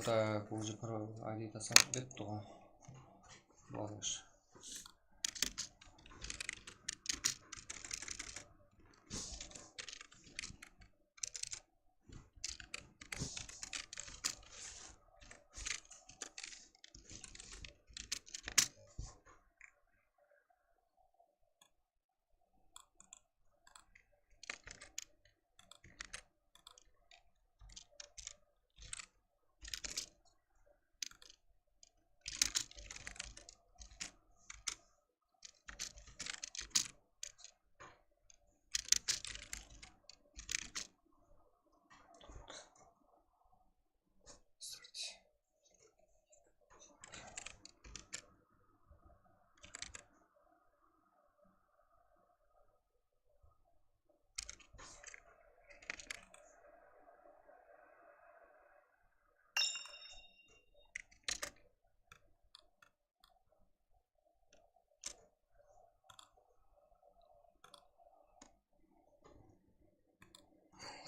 Так, уже про Авито сам бетон. Малыш.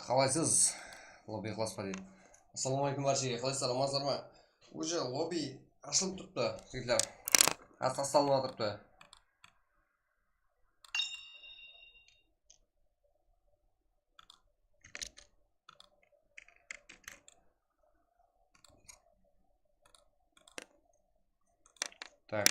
Қалайсыз? Лобби ықылас па дейді. Ассалаумағалейкум баршаға, қалайсыздар, амансыздар ма? Уже лобби ашылып тұрыпты, жігітлер. Тасталынып тұрыпты. Так.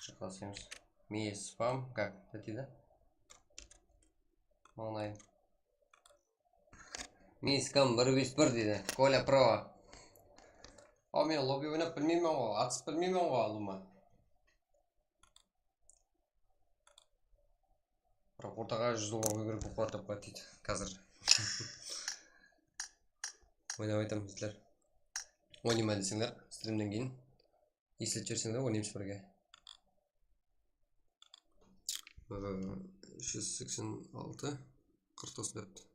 Шықласымыз. Мейс спам. Как? Дейді? Онлайн. Мейс кам 151 дейді. Коля Про. Ал мен лобби ойнап білмеймін ғой. Атыс білмеймін ғой алуыма. Бірақ ортаға 100 доллар көріп бұқар тапқа дейді. Қазір. Ойнап айтам біздер. Ойнайма десеңдер, стримнен кейін. Есілет жерсеңдер, ойнаймыз бірге. 186, 49.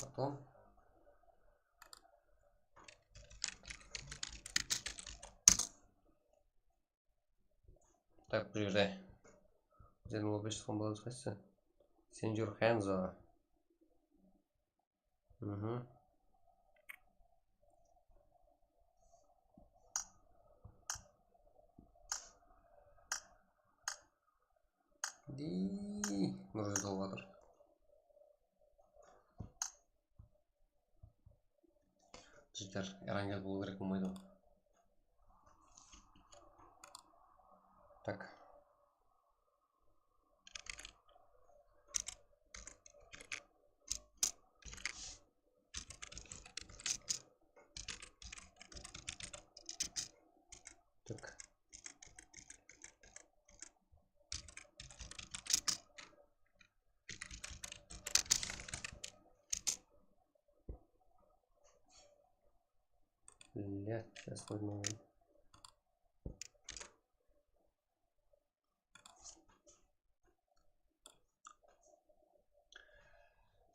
Потом. Так, приезжай. Где на лобби что было сказать? Send your hands up. Угу. Ди, может доллар. Житер, эрангел болу керек болмайды. Так. Так. Блять, сейчас возьму.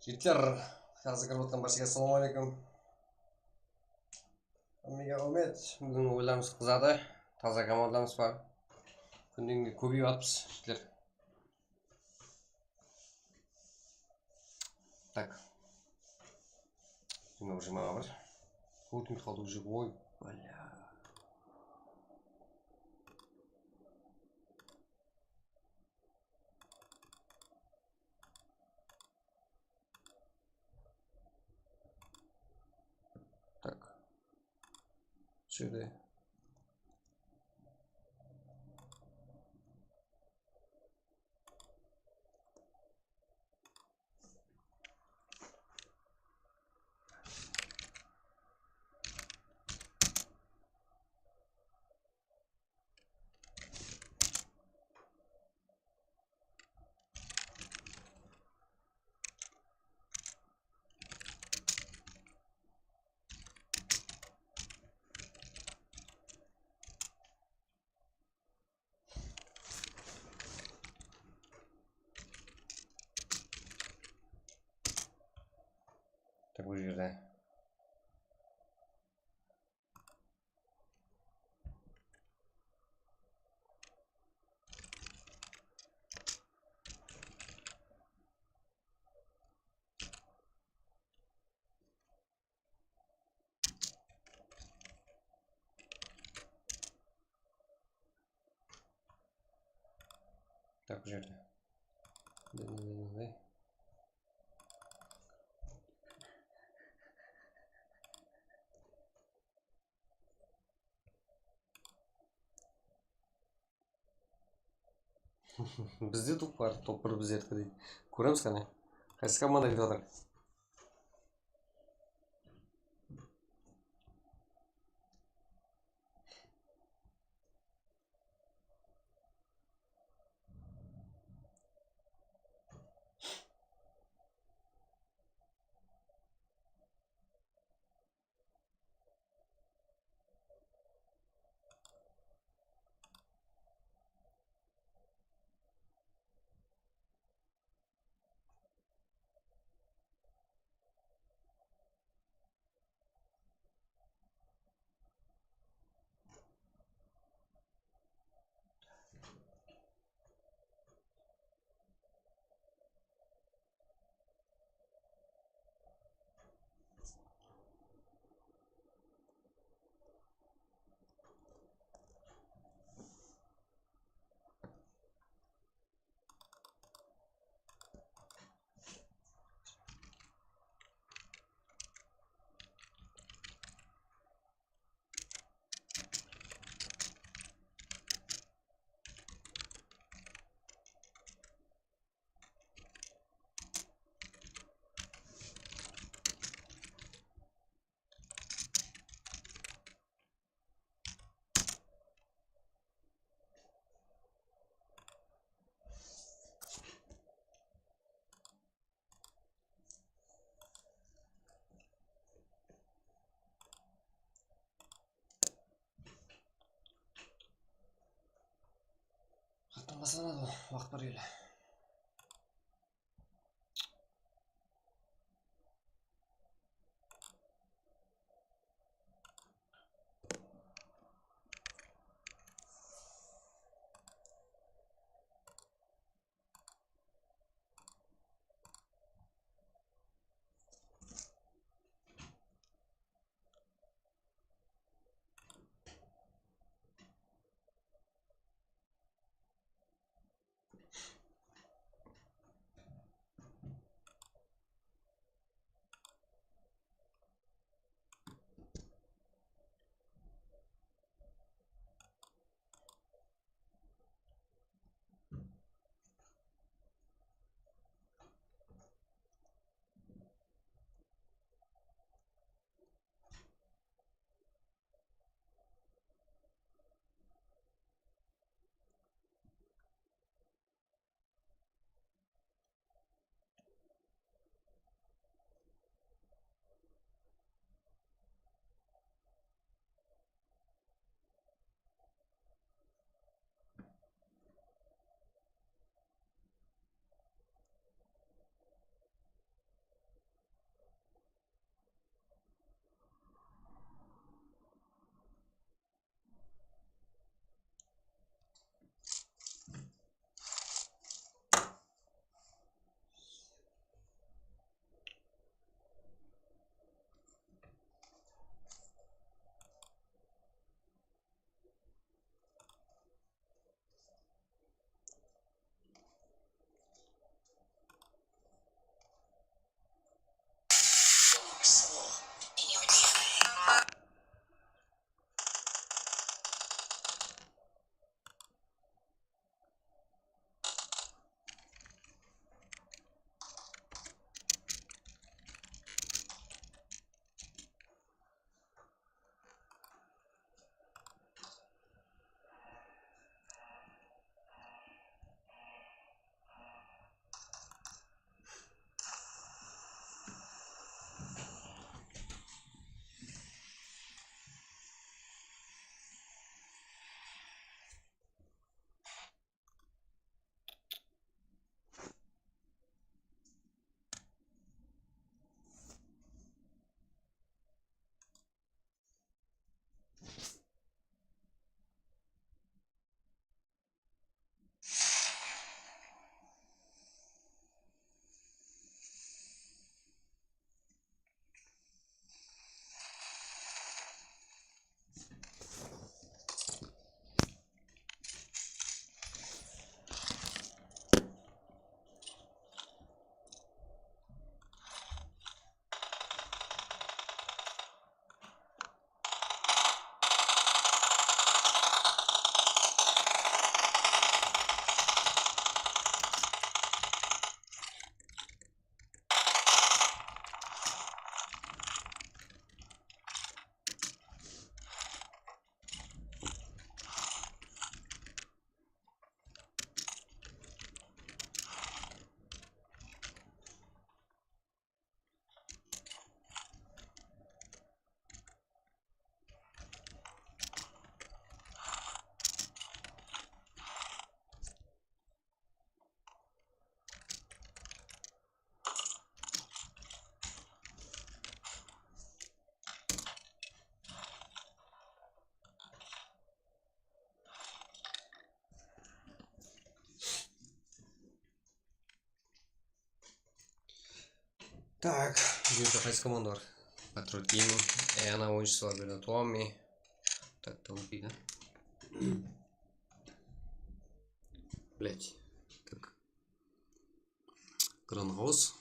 Жігіттер, қазір кіріп отқан баршаға ассалаумағалейкум. Амиға рахмет. Бүгін ойларымыз қызады. Таза командамыз бар. Күннен күнге көбейіп жатырмыз, жігіттер. Так. Уже маған бір. Көтім қалды уже. Ой, бля. Так. Сюда. Так bu жерде. Так bu жерде. Bizde топ бар, топ 1 біздердікі дейді. Көреміз қане. Қайсы команда кетіп жатыр? Қаттан басылады, уақыт бар келі. Так, где-то хайс команда бар. Patriot Gaming. Ана oyuncusu var böyle. Tommy. Так, tavuk değil ha. Блять. Так. Гранхаус.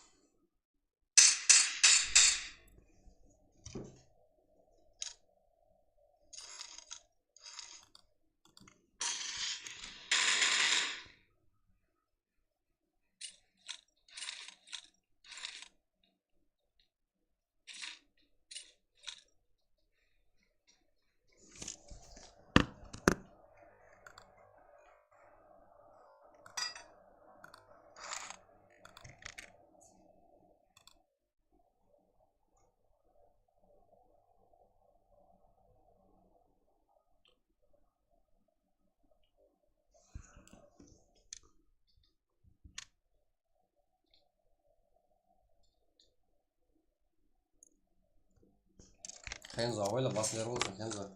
Kenzo havayla basınları olsun Kenzo.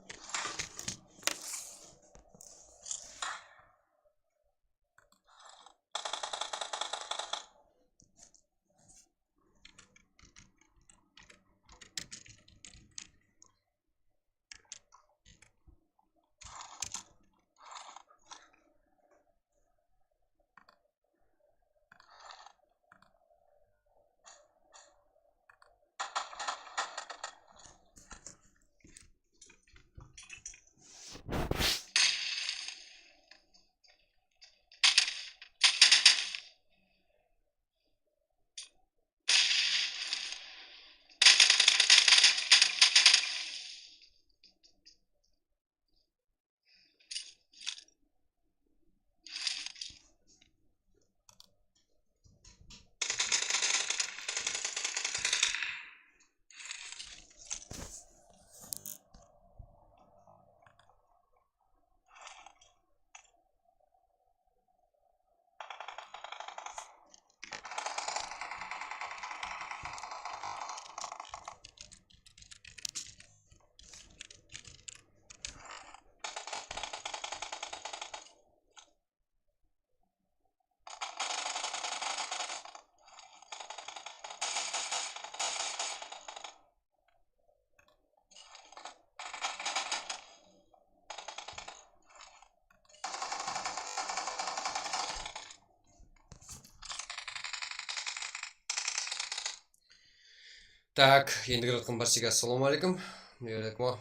Так, енді келіп жатқан баршаға ассалаумағалейкум.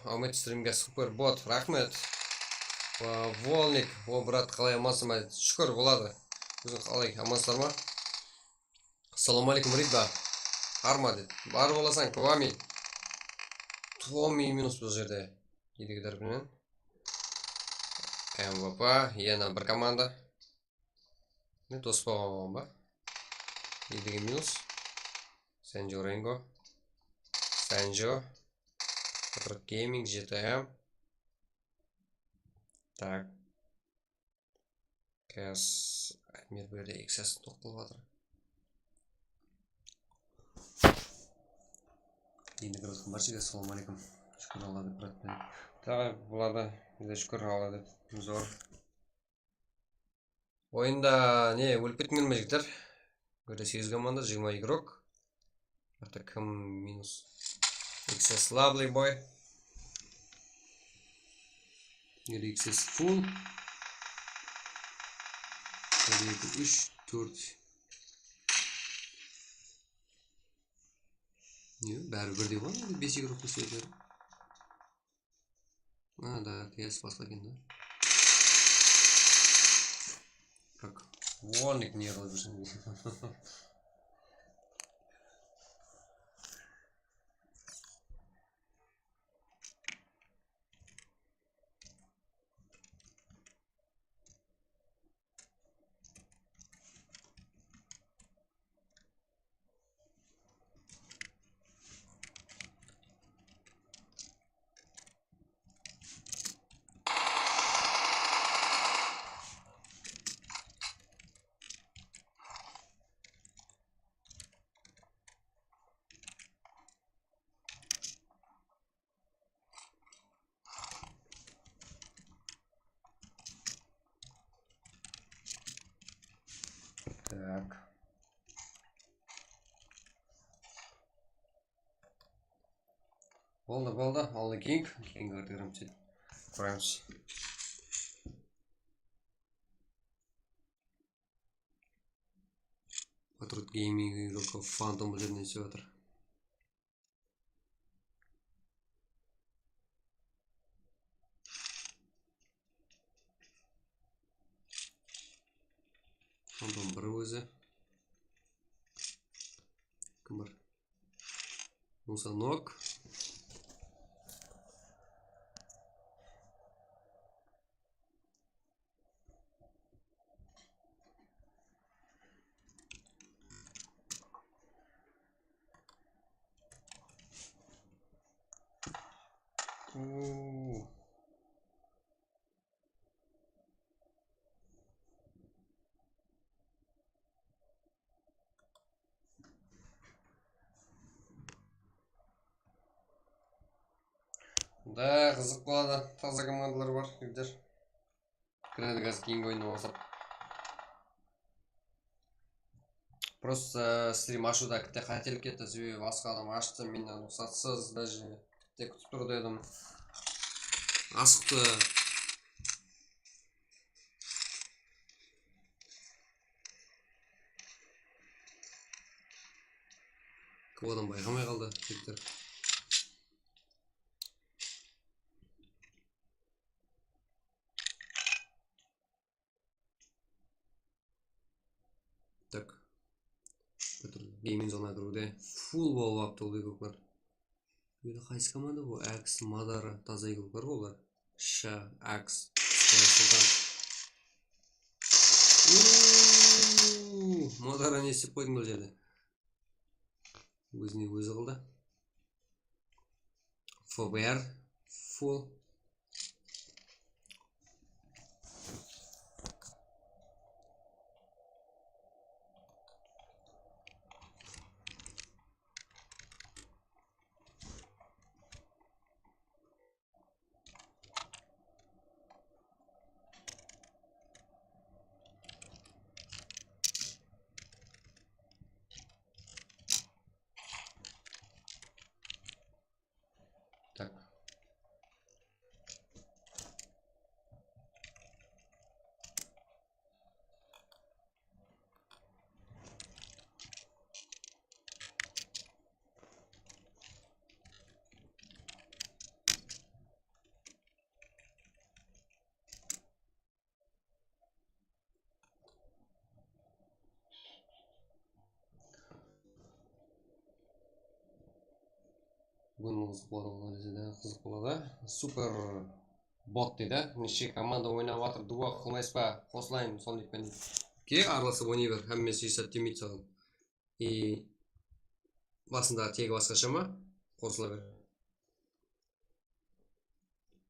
Ахмет стримге супер бот, рахмет. Волник, о брат, қалай амансың ба? Шүкір болады. Өзің қалай амансыздар ма? Ассалаумағалейкум ребята. Арма деді. Бар боласаң, Туами. Туами минус бұл жерде. Едігідер білмен. МВП, ена бір команда. Не дос болған ба? Едігі минус. Сенджо Ренго. Санджо, Patriot Gaming, GTA. Так. Қазір Амир берде XS тоқталып жатыр. Енді кіріп жатқан баршаға ассалаумағалейкум. Шүкір Алла деп братпен. Тағы болады. Шүкір Алла деп. Зор. Ойында не өліп кеткен ме жігіттер? Көрде 8 команда, 20 игрок. Это кім минус? XS lovely boy. XS full. 3, 4. Не, бәрі бірдей ғой, 5 игрок көсетер. Да, TS басқа екен да. Как? Волник не разрешен. Болды. Алды кейінгі картограмм сөйтіп құрамыз. Патрут гейминг игроков фантом бұл жерден сөйтіп жатыр. Фантом бір өзі. Кім бар? Мусанок. Да, қызық болады. Таза командалар бар, егдер. Кіреді қазір кейінгі ойынды басып. Просто стрим ашуда кітте қателік кетті, себебі басқа адам ашты, менен рұқсатсыз даже кітте күтіп тұрды едім. Асықты. Көп адам байқамай қалды, егдер. Так. Гейминг зона кіруде. Фул болып апты ол игрокlar. Böyle қайсы команда бұл? Акс, Мадара, таза игрокlar болар. Ша, Акс, Султан. Мадара не істеп қойдың бұл жерде? Өзіне өзі қылды. ФБР, фул. Так. Бүгін қызық болады. Супер бот дейді. Неше команда ойнап жатыр, дуа қылмайсыз ба? Қосылайын, сол ниетпен. Ке, араласып ойнай бер, әммесі есат демейді саған. И басындағы тегі басқаша ма? Қосыла бер.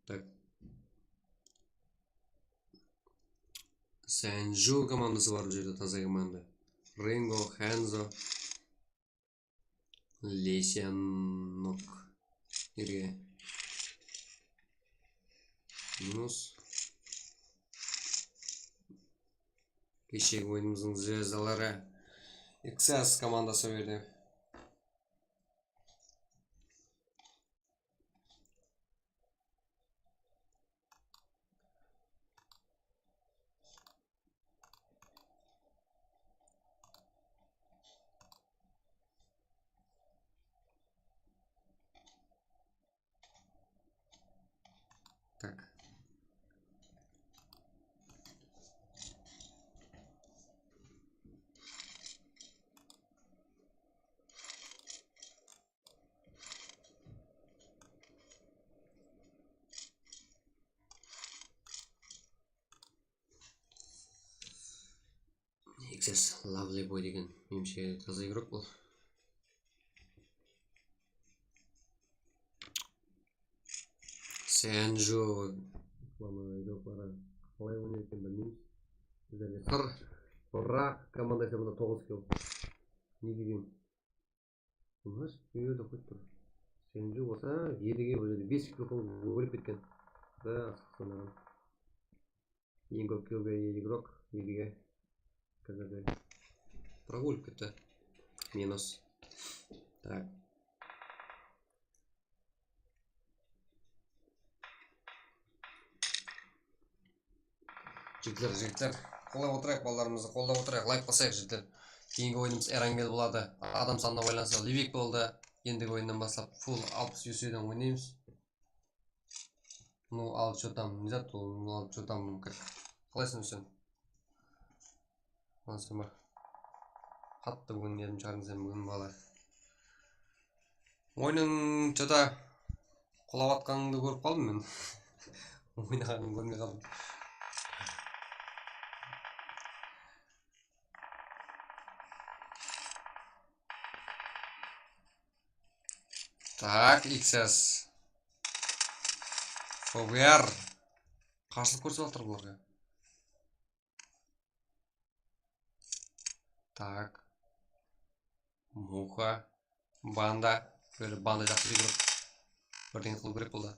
Так. Сэнжу командасы бар бұл жерде, таза команда. Ринго, Хэнзо, Лесянок. Ерге. Минус. Кешегі ойынымыздың звездалары. XS командасы берді. Так. XS Lovely Boy деген меніңше таза игрок бұл. Сэнжу игроклары қалай ойнайды екен білмейміз. Біздерде сыр, бірақ команда есебінде 9 килл. Не деген? Бұлаш үйелі қойып тұр. Сэнжу болса 7-ге бұл жерде 5 килл өліп кеткен. Да, асықсанаған. Ең көп киллге игрок 7-ге. Қазірде бірақ өліп кетті. Минус. Так. Жігіттер, қолдап отырайық, балаларымызды қолдап отырайық, лайк басайық жігіттер. Кейінгі ойынымыз Эрангел болады. Адам санына байланысты Ливик болды. Ендігі ойыннан бастап фул 60 UC-ден ойнаймыз. Ну, ал что там? Не знаю, ну, что там, как... Қалайсың сен? Мансың ба? Қатты бүгін едім шығарыңыз бүгін бала. Ойның что-то құлап атқаныңды көріп қалдым мен. Ойнағанын көрмей қалдым. Так, XS. ФБР. Қарсылық көрсетіп жатыр бұларға. Так. Муха. Банда. Böyle банда жақсы жүгіріп. Бірдеңе қылу керек болды.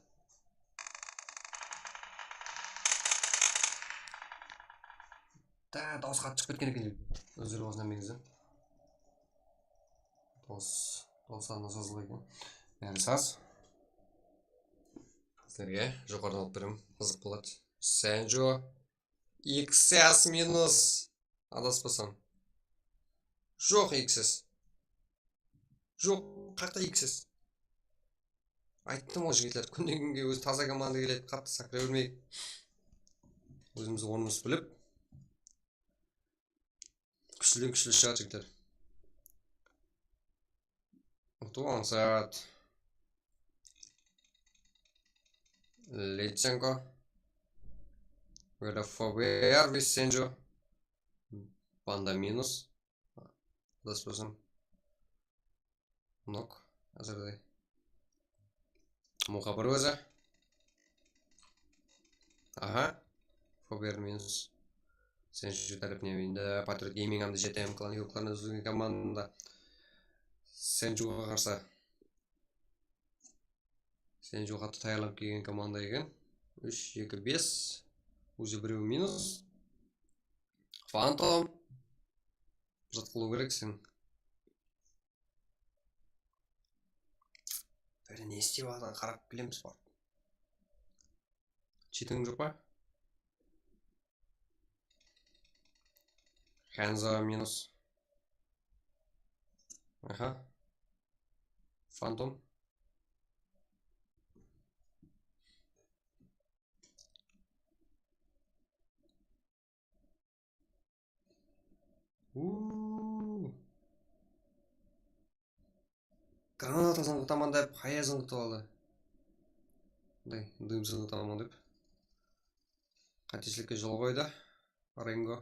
Дауыс қатты шығып кеткен екен. Өздері осынан меңізден. Дауысына созылы екен. Бәрі саз. Сіздерге жоғарыдан алып беремін. Қызық болады. Сенджо. XS минус. Адаспасам. Жоқ XS. Жоқ, қақта XS. Айттым ғой жігітлер, күннен күнге өзі таза команда келеді, қатты сақыра бермейік. Өзімізді орнымыз біліп. Күшілден күшілі шығады жігітлер. Туған сағат. Лейченко. Böyle ФБР Висенджо. Банда минус. Адаспасам. Нок. Азырдай. Муха бір өзі. Ага. ФБР минус. Сенджо тарапіне енді Patriot Gaming амды жетем клан юлықтарына үзілген командында. Сенджоға қарсы. Сенджо қатты таярлап келген команда екен. 3-2-5. Өзі біреу минус. Фантом. Жатқылу керек сен. Бәрі не істеп ағынан қарап білеміз бар. Читің жоқ па? Ханза минус. Аха. Фантом. Граната заңғытаман деп, қая заңғытып алды. Дым заңғытаман деп. Қатесілікке жол қойды. Ренго.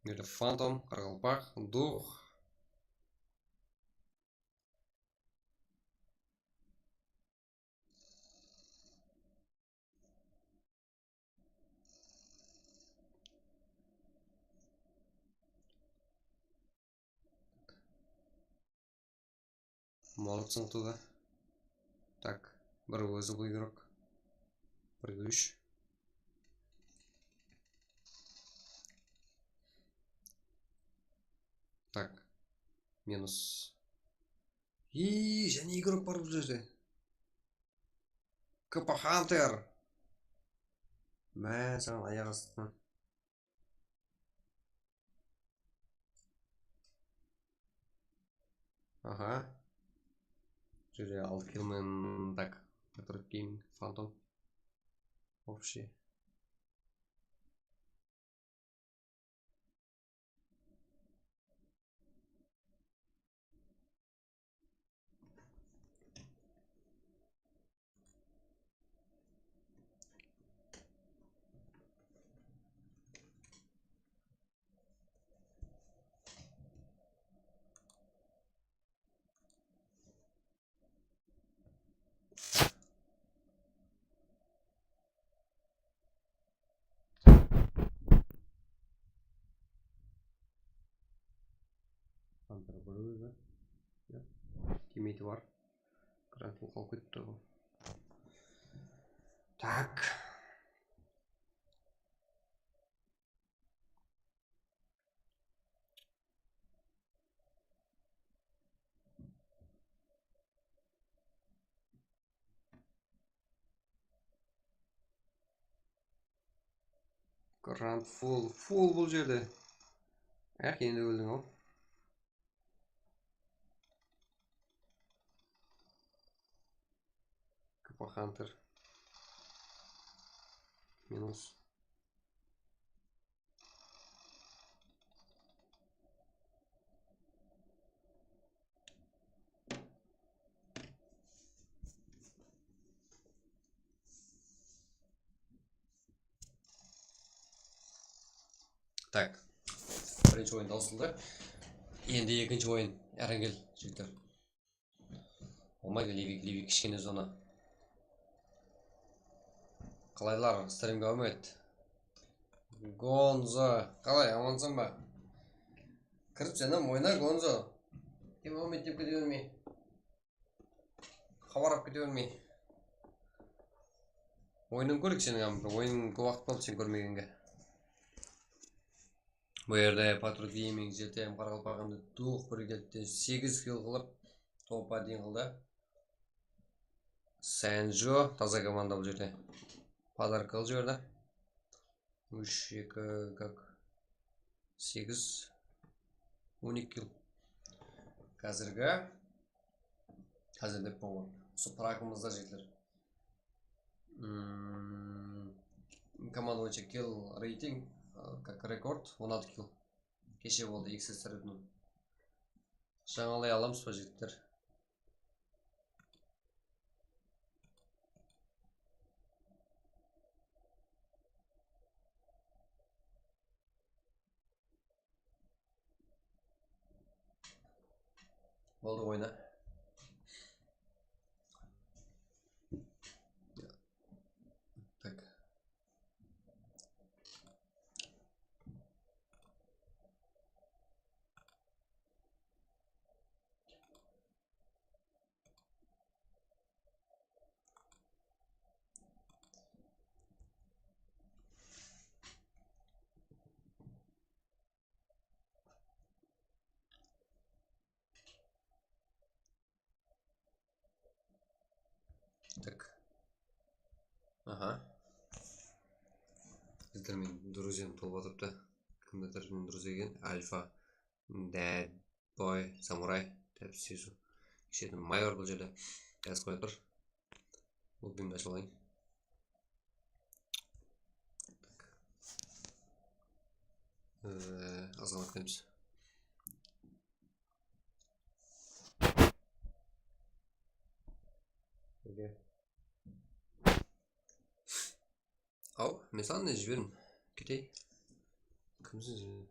Мейлі Фантом, Қарғалпақ, Дух. Молот заңғытуда. Так, бір өзі бұл игрок. Бір үш. Так, минус. Және игрок бар бұл жерде. КП Хантер. Мә, саған аяқ астынан. Ага. Жерде Алкилмен, так, Patriot Gaming, Фантом. Общий. Хантер бір өзі. Тимейті бар. Грант қалып кетті ғой. Так. Grand full бұл жерде. Енді өлдің ау. Капа Хантер. Минус. Так. Бірінші ойын таусылды. Енді екінші ойын. Әрінгел жігіттер. Болмайды, Ливик кішкене зона. Қалайлар, стримге өмет. Гонзо. Қалай, амансың ба? Кіріп сенім ойна, Гонзо. Кем өмет деп кете өрмей. Хабарап кете өрмей. Ойынын көрік сенің амыр. Ойынын көвақт болып сен көрмегенге. Бұл жерде Патруль Гейминг жетем Қарақалпағанды туық бір кетті 8 килл қылып топа дейін қылды. Сэнджо таза команда бұл жерде. Подарок қыл жерді. 3, 2, как 8 12 килл. Қазірде болған. Осы пракымызда жетілер. Команда бойынша килл рейтинг как рекорд 16 килл. Кеше болды XS сәрбінің. Жаңалай аламыз ба жеттер? Болды ойна. Так. Так. Ага. Біздер мен друзьям толып атыпты. Кімдер мен друзья екен? Альфа, Dad Boy, Самурай, тәп сезу. Кешетін майор бұл жерде. Қазір қойып тұр. Бұл беймді ашып алайын. Азған атқаймыз. Ау, мен саған не жіберім? Кетей. Кімсің жіберім?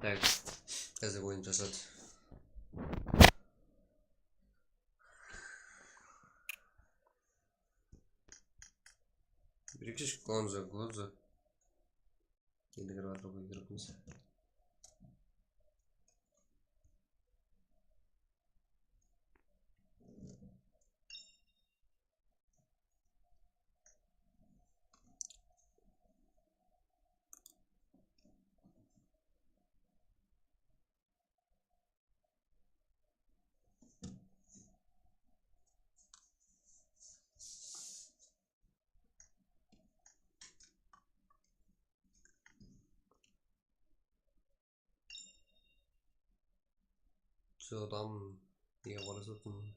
Так, қазір ойын жасады. Бірікшіш Гонзо. Енді кіріп атыр ғой керіпіміз. адам неге қарасып отырмын.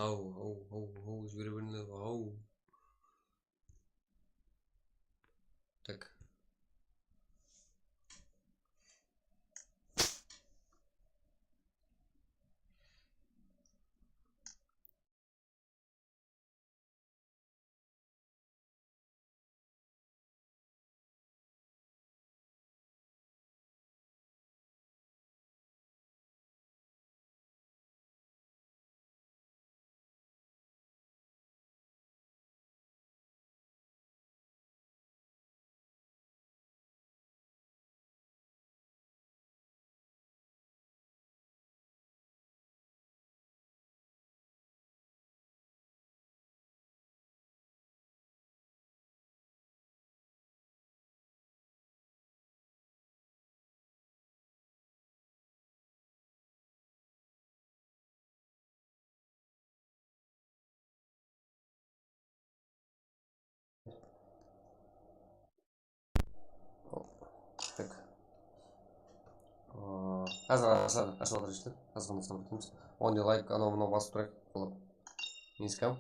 Ау, жібере беріңдер, ау. Так. Так. Қазір ашып жатыр işte. Қазір ғана сабыр етеміз. Онда лайк анау мынау басып тұрайық. Болып. Нескам.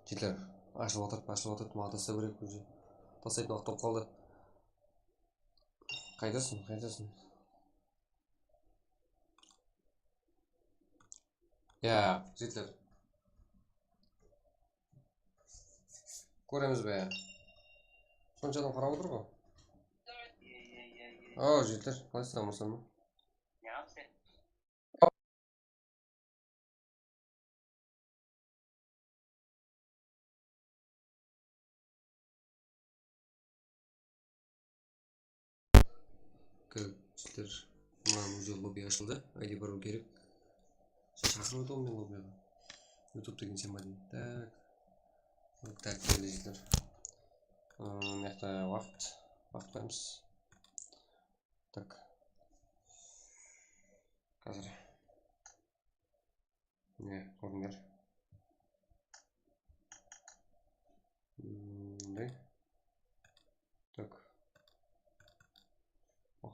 Жерлер ашылып отырып маған тастау керек уже. Тастайтын уақыт болып қалды. Қайдасың? Я, жерлер. Көреміз бе? Сонша адам қарап отыр ғой. Жерлер, қалайсыздар мырзам? Жерлер, маған уже лобби ашылды. ID бару керек. Шақырып өтіп мен лоббиға. YouTube деген сен ба деймін. Так, келді жерлер. Мықты уақыт қоямыз. Так. Қазір. Не, көріңдер. Мындай. Так. Ох.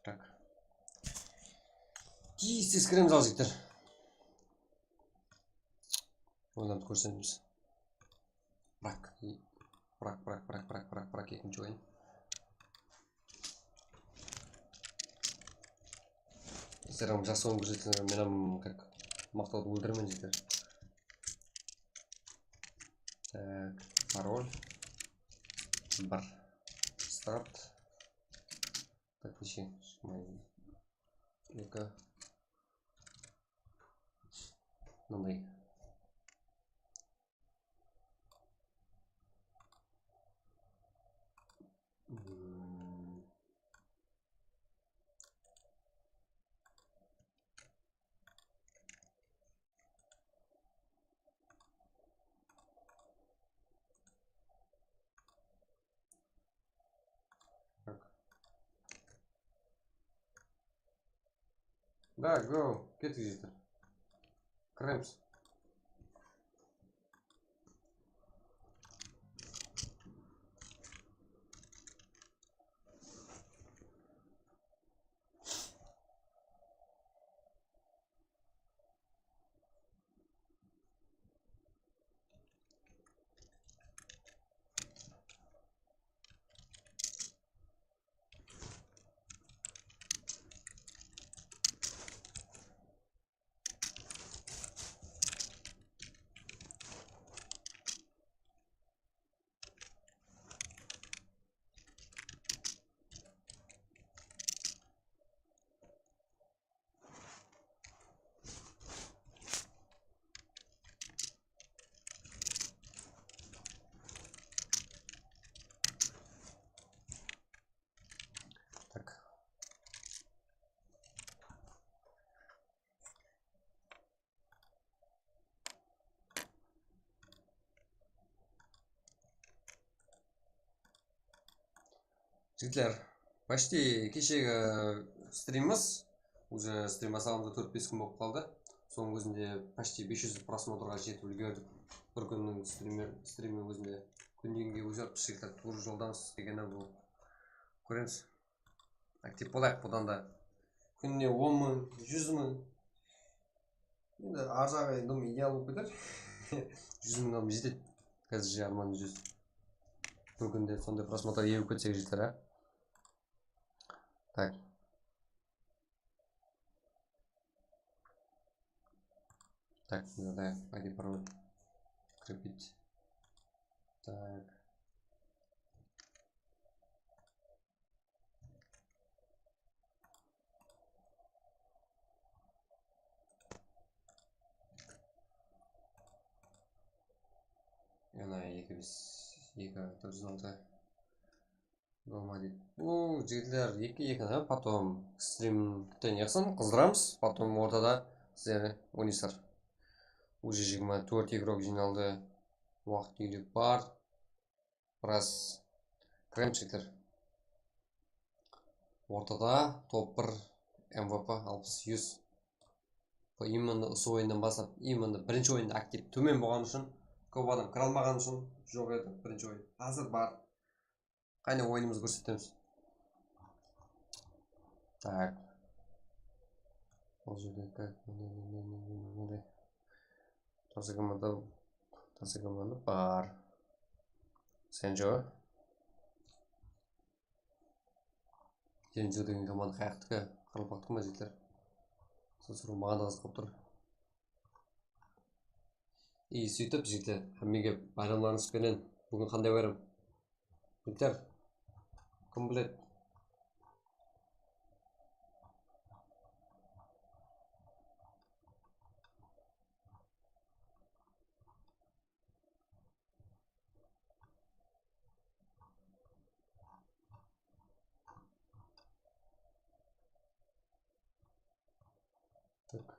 Так. Тез кіреміз ал жігіттер. Ойланып көрсеңіз. Бірақ екінші ойын. Сіздер жақсы ойын көрсетсеңіздер, мен как мақтауды өлдіремін жігіттер. Так, пароль. Бар. Старт. Так, неше. Екі. Мынандай. Да, go. Кеттік жеттер. Кіреміз. Так. Жігітлер, почти кешегі стриміміз, уже стрим асағымызда 4-5 күн болып қалды. Соның өзінде почти 500 просмотрға жетіп үлгердік. Бір күннің стримі өзінде күндегінге өзгеріп жігітлер тур жолдамыз дегені бұл. Көреміз. Актив болайық бұдан да. Күніне 10 мың, 100 мың. Енді аржағы дұм идеал болып кетер. 100 мыңнан жетеді. Қазір же арман 100. Бір күнде сондай просмотр еуіп кетсек жетер, а? Так. Так, да, один пароль. Крепить. Так. И она екі 406 болмайды. О, жігітлер, екі, да? Потом стримді неқсын, қыздырамыз. Потом ортада сіздер ойнайсыздар. Уже 24 игрок жиналды. Уақыт үйлеп бар. Біраз кірем жігітлер. Ортада топ 1 МВП 60-100. Именно осы ойыннан басып, именно бірінші ойында актив төмен болған үшін, көп адам кіре алмаған үшін жоқ еді бірінші ойын. Қазір бар. Қайны ойынымызды көрсетеміз. Так. Ол жерде как таза команда бар. Сенжо. Сенжо деген команда қаяқтікі? Қарылпақтық ма жігіттер? Сосын маған да қызық болып тұр. И сөйтіп жігіттер, әммеге байрамларыңызбенен бүгін қандай байрам? Жігіттер, кім біледі? Так.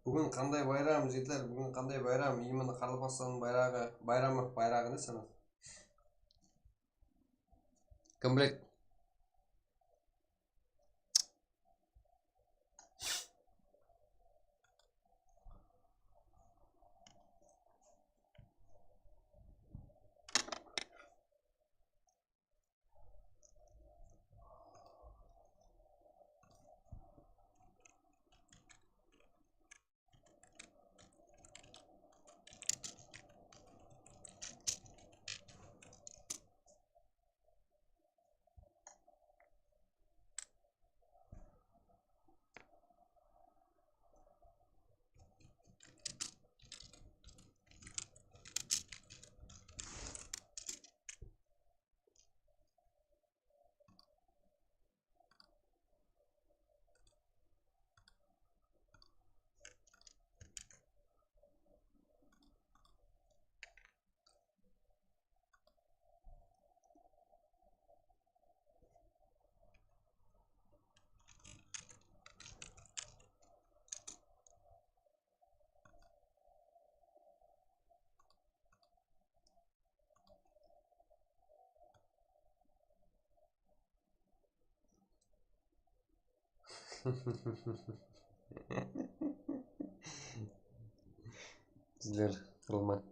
Бүгін қандай байрам, жігітлер, бүгін қандай байрам? Именно Қарақалпақстанның байрамы не санат? Кім біледі? Sizler kırılma.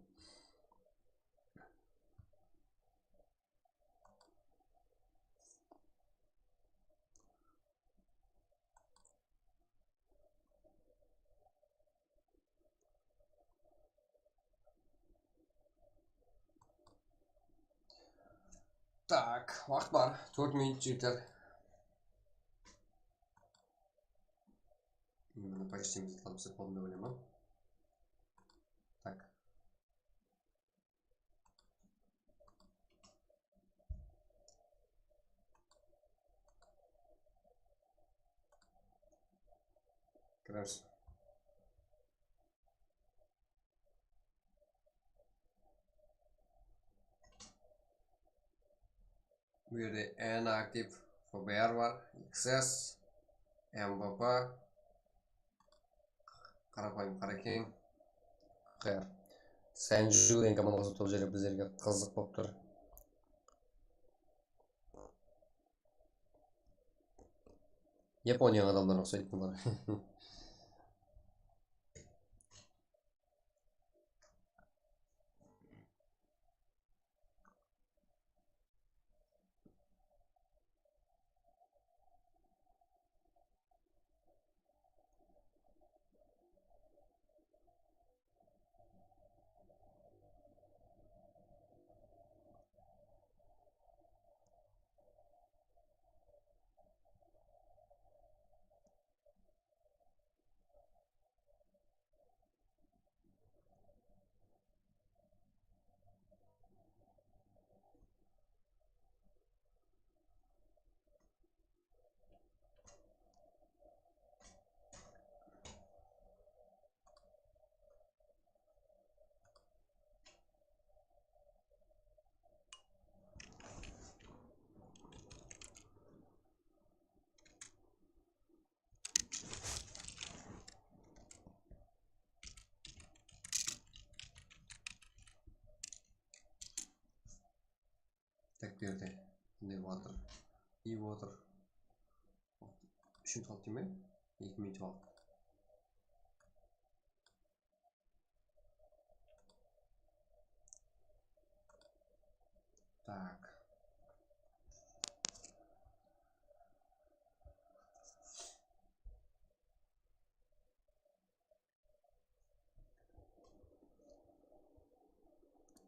Так, vaqt bor. 4 minut yeter. Buni почтimizni qilib bo'ldi deb o'ylayman. Tak. Kiramiz. Bu yerda en aktiv FBR var, XS, MBP, qarapayım qarakeng, Xayr. Sanju degan komanda hozir to'p jarib bizlarga qiziq bo'lib tur. Yaponiya adamlarına o'xshaydi bular. Tek bir yerde. Ne water. İyi water. Şimdi halt değil mi? 2 minut halt. Так.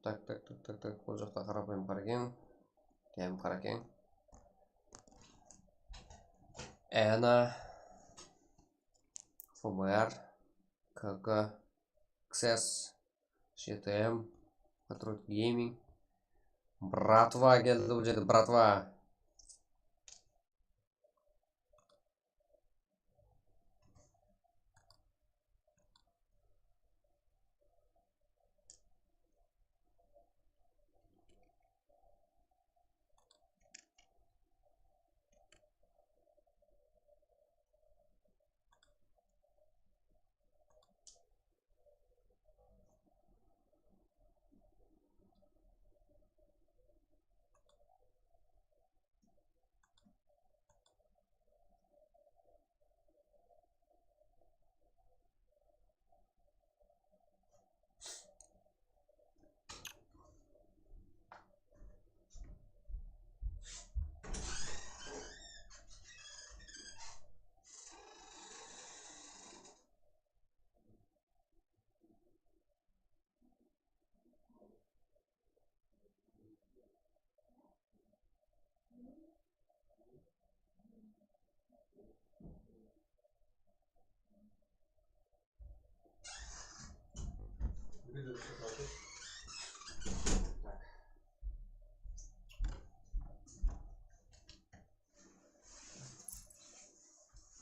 Так. Бұл жақта қарапайым қаракең. Дәм қаракең. Эна. ФБР. КК. XS. ШТМ. Патруль Гейминг. Братва geldi бұл жерде, братва.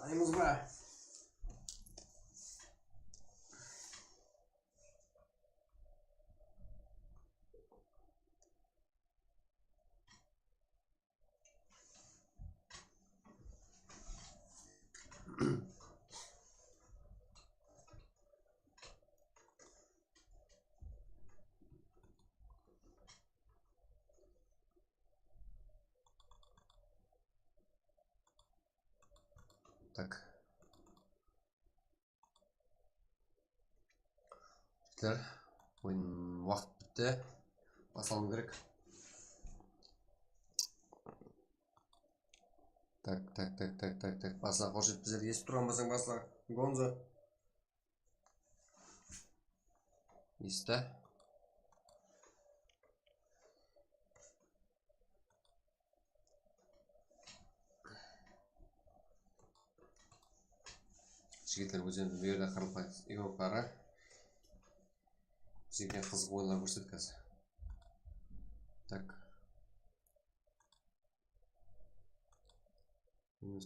Ayımız var. Так. Жігіттер, ойын уақыт бітті. Басалым керек. Так. Басла қош етпізер. Есіп тұрған басаң басла. Гонзо. Есті. Жігіттер өзенді берді қарылпай игроктары. Бізге қызық ойлар көрсетті қазір. Так.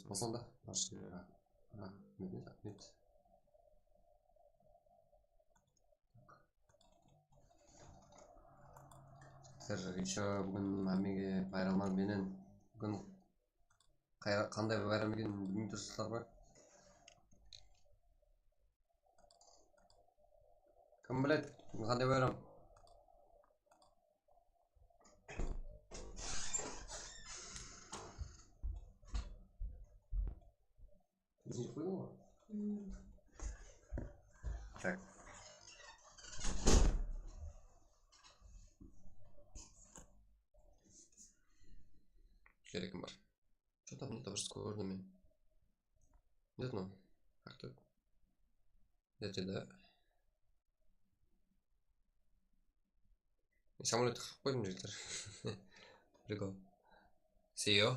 Басында рахмет. Еще бүгін мәмеге байрамнан менен бүгін қандай байрам екенін білмей тұрсыздар ба? Кім біледі қандай байрам? Извините, қойдың ба? Так. Керекім бар. Что-то мне там скоро мен. Не знаю. Как-то. Это да. Самолет қойдым жігіттер. Прикол. See you.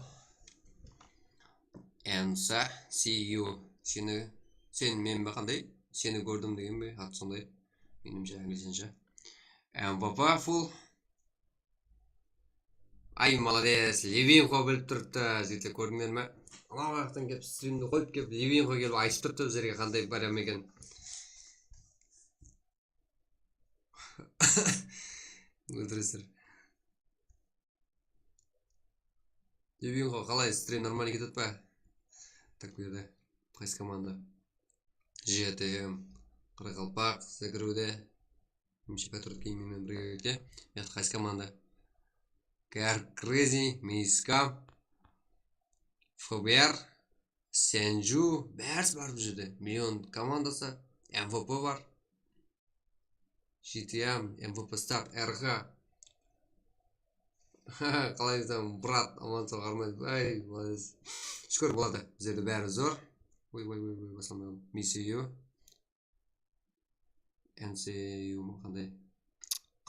Әнса, see you. Сен мен бе қандай? Сені көрдім деген бе? Аты сондай. Менімше англисінше. Папа фул. Ай, молодец. Левинхо біліп тұрды. Жігіттер көрдіңдер ме? Ана уақыттан келіп стримді қойып келіп Левинхо келіп айтып тұрды біздерге қандай байрам екен. Өлтіресіздер. Левинхо қалай стрим нормально кетеді па? Так бұйырды. Қайсы команда? GTM Қарақалпақ закіруде. Немше патруль кеймімен бірге өте. Яқты қайсы команда? Крейзи, Мейска, ФБР, Сенджу, бәрісі бар бұл жерде. Миллион командасы, МВП бар. GTM, МВП старт, РХ. Қалай айтам, брат, аман сол қармайды. Ай, молодец. Шүкір болады. Біздерде бәрі зор. Ой, басылмайым. MCU. NCU ма қандай?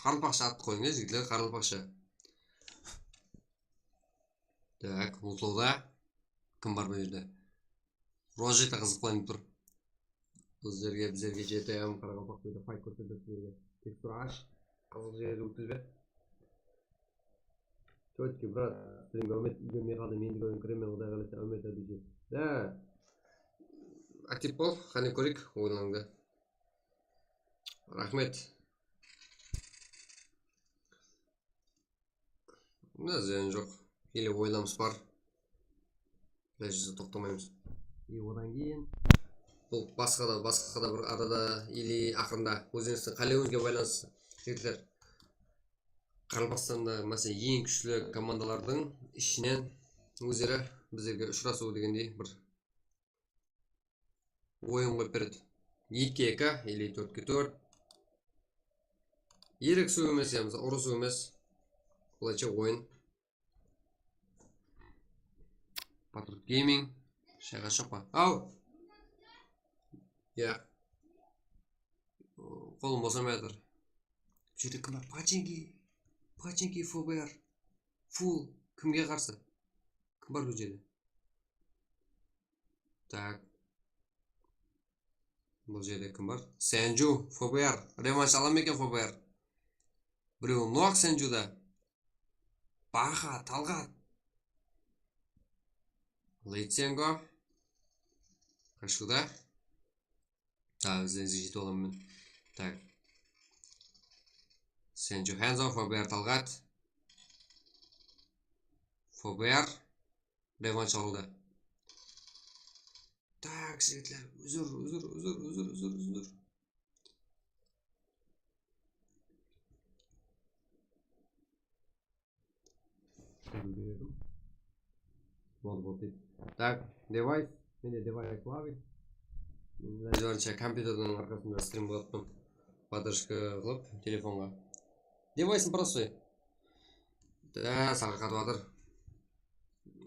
Қарылпақша атты қойың, жігітлер, қарылпақша. Так, ұлтылда. Кім бар бұл жерде? Рожета қызық қойын тұр. Біздерге GTM Қарақалпақ бойда файт көрсетті біздерге. Тек тұр аш. Қызық жерді өткізбе. Четкий, брат. Стримге өмет үйгенмей қалды. Менді көрін кіремен ұдай қалайса өмет әдейде. Да. Актив бол. Қане көрек ойлаңды. Рахмет. Зән жоқ. Или ойламыз бар. Ләжізі тоқтамаймыз. И одан кейін бұл басқа да бір арада или ақырында өзіңіздің қалауыңызға байланысты. Жігіттер, Қарақалпақстанда мәселе ең күшілі командалардың ішінен өздері біздерге ұшырасу дегендей бір ойын қойып береді. 2-2 или 4-4. Еріксу емес, ұрысу емес. Олайша ойын. Патруль гейминг. Шайға шықпа. Ау! Я. Қолым босамай жатыр. Жерде кім бар? Паченки ФБР. Фул. Кімге қарсы? Кім бар бұл жерде? Так. Бұл жерде кім бар? Сенджу ФБР. Реванш алам екен ФБР. Біреу Нок Сенджуда. Баха, Талғат. Лейтсенго. Қашуда. Так, өзіңізге жетіп оламын. Так. Сенджу Хэнзо, ФБР Талғат. ФБР. Реванш алды. Так, жігітлер, үзір. Болды. Так, девайс. Менде девайс лави. Мен компьютердің арқасында стрим болаттым. поддержка қылып телефонға. Девайсың простой. Да, сағат жатыр.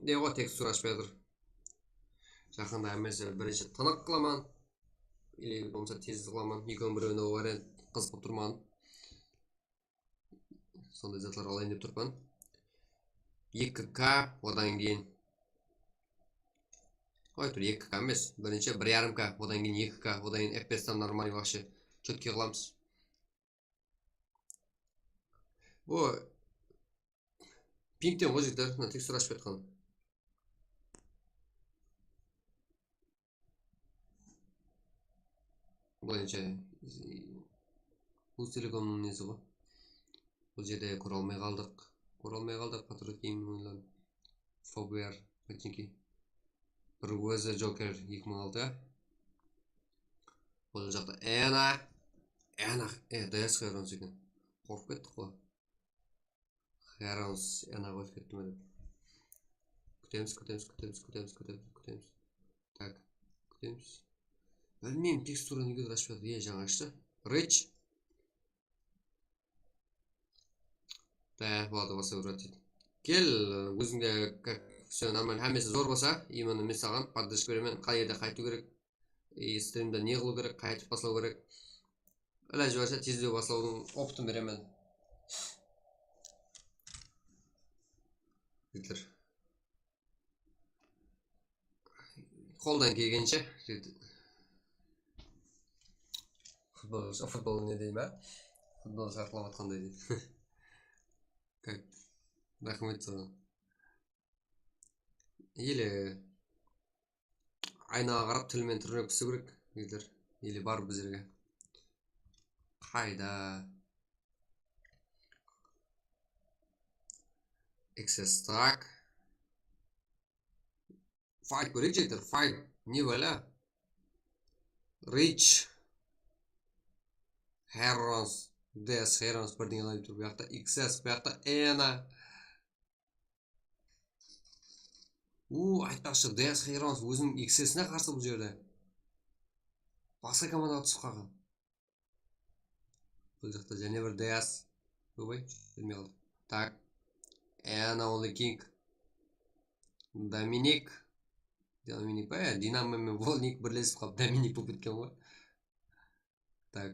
Деуға текстура ашпай жатыр. Жақында әмесі бірінші тынық қыламан. Или болмаса тез қыламан. Екеуінің біреуіне вариант қызып тұрман. Сондай затлар алайын деп тұрпан. 2К одан кейін. Ой, тұр 2К емес. Бірінші 1,5К, одан кейін 2К, одан кейін FPS-тан нормальный вообще четкий қыламыз. О, пинктен ғой жігіттер, мына текстура ашып жатқан. Былайынша бұл телекомның несі ғой. Бұл жерде көре алмай қалдық. Қатыры кейін ойлан. FBR, қайтынки. Бір өзі Joker 2006. Бұл жақта әна. DS Heroes екен. Қорып кеттік қой. Heroes әна қойып кетті ме деп. Күтеміз. Так, күтеміз. Білмеймін, текстура неге ашып жатыр. Жаңа ашты. Rich. Да, болады болса өрет. Кел, өзіңде все нормально. Әмесі зор болса, именно мен саған поддержка беремін. Қай жерде қайту керек, стримде не қылу керек, қайтып басылау керек. Іләжі барса тездеу басылаудың опытын беремін. Қолдан келгенше футбол не дейм ә? Футбол шарқылап атқандай дейді. Как? Рахмет саған. Или айнаға қарап тілмен түріне күсі керек. Или бар біздерге. Қайда? Access track. Fight көрек жектер. Fight. Не бәлі? Rich. Heroes. DS Heroes бірден алайып тұр. Бұяқта XS. Бұяқта Ena. Айтпақшы DS Heroes өзінің XS-іне қарсы бұл жерде. Басқа командаға түсіп қалған. Бұл жақта және бір DS. Өбай, білмей қалды. Так. Ena Only King. Доминик ба? Динамо мен Волник бірлесіп қалып Доминик болып кеткен ғой. Так.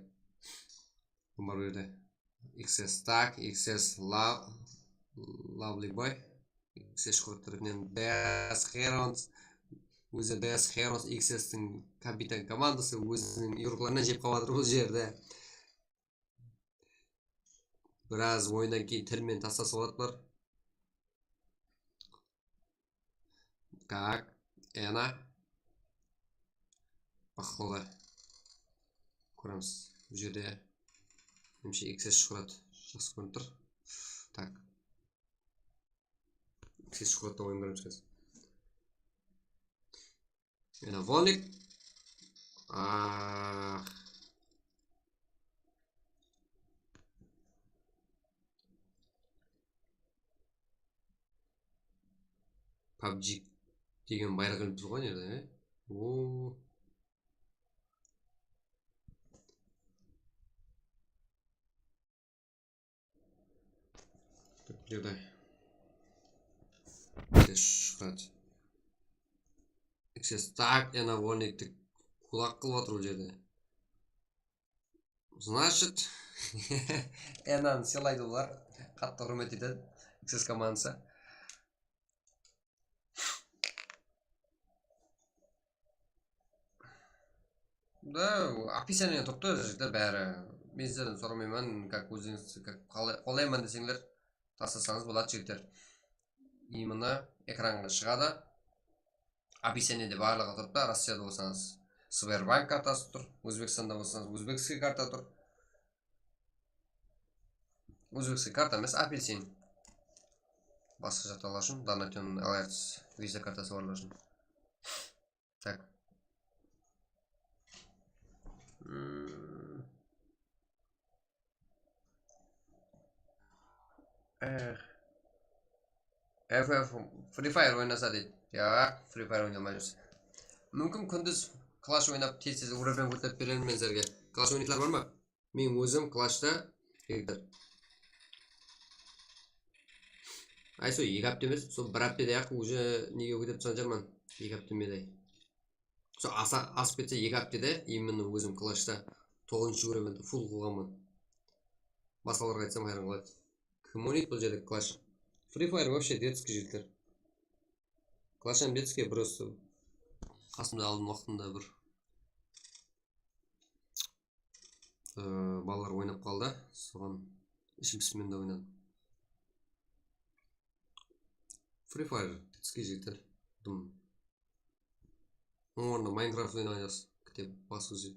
Бар өрді. XS Так, XS Lovely Boy. XS шқұрттырынан DS Heroes. Өзі DS Heroes XS-тің капитан командасы өзінің үйрықларынан жеп қаладыр бұл жерді. Біраз ойындан кейін тілмен тастасы болады бар. Как? Ena. Бақылда. Көреміз. Бұл жерде немше XS шықырады. Жақсы көрініп тұр. Так. XS шықырады ойын көреміз қазір. Ena Volnik. PUBG деген байрақ іліп тұр ғой нерде, Ооо. Жерде. Шығады. XS Так, Ena Volnikті құлақ қылып отыр ол жерде. Значит, Ena'ны сыйлайды олар. Қатты құрмет етеді. XS командасы. Да, описание тұрды жігіттер бәрі. Мен сіздерден сұрамаймын, как өзіңіз қолаймын десеңдер тастасаңыз болады жігіттер. Именно экранға шығады. Описаниеде барлығы тұрды. Россияда болсаңыз Сбербанк картасы тұр. Өзбекстанда болсаңыз өзбекский карта тұр. Өзбекский карта емес, апельсин. Басқа жақталар үшін Donation Alerts виза картасы барлар үшін. Так. Free Fire ойнаса дейді. Free Fire ойнамай жүрсі. Мүмкін күндіз Clash ойнап тез-тез уровень көтеріп беремін мен сіздерге. Clash ойнайтындар бар ма? Мен өзім клашта ай сол 2 апта емес, сол 1 аптадай ақ уже неге кетіп тұрған жарман. 2 апта медай. Сол асып кетсе 2 аптада именно өзім клашта 9-ші уровеньді фулл қылғанмын. Басқаларға айтсам хайран қалады. Кім ойнайды бұл жерде клаш? Free Fire вообще детский жігіттер. Клашам детский, просто қасымда алдым уақытында бір балалар ойнап қалды, соған ішім пісіп мен де ойнадым. Free Fire детский жігіттер. Оның орнында Майнкрафт ойнайсыз, кітеп басу жеп.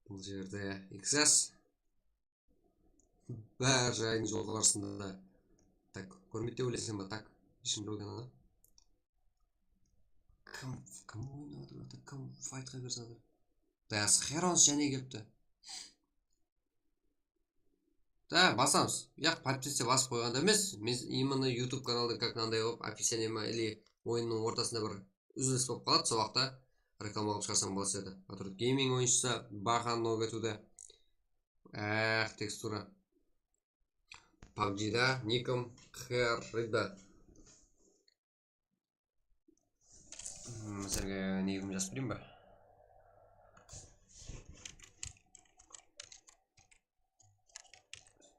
Бұл жерде XS бәр жайын жолғы барысында да так көрмете ойлесем ба, так ешім ойнаған да. Кім ойнап отыр, кім файтқа берсе жатыр. Да, Херонс және келіпті. Да, басамыз. Яқ подписчик басып қойғанда емес, мен именно YouTube каналда как мынандай болып описание ма или ойынның ортасында бір үзіліс болып қалады, сол уақытта реклама қылып шығарсам болады еді. Атырып гейминг ойыншысы Бахан кетуде. Текстура. PUBG-да ником Херрида. Сіздерге негім жазып берейін ба?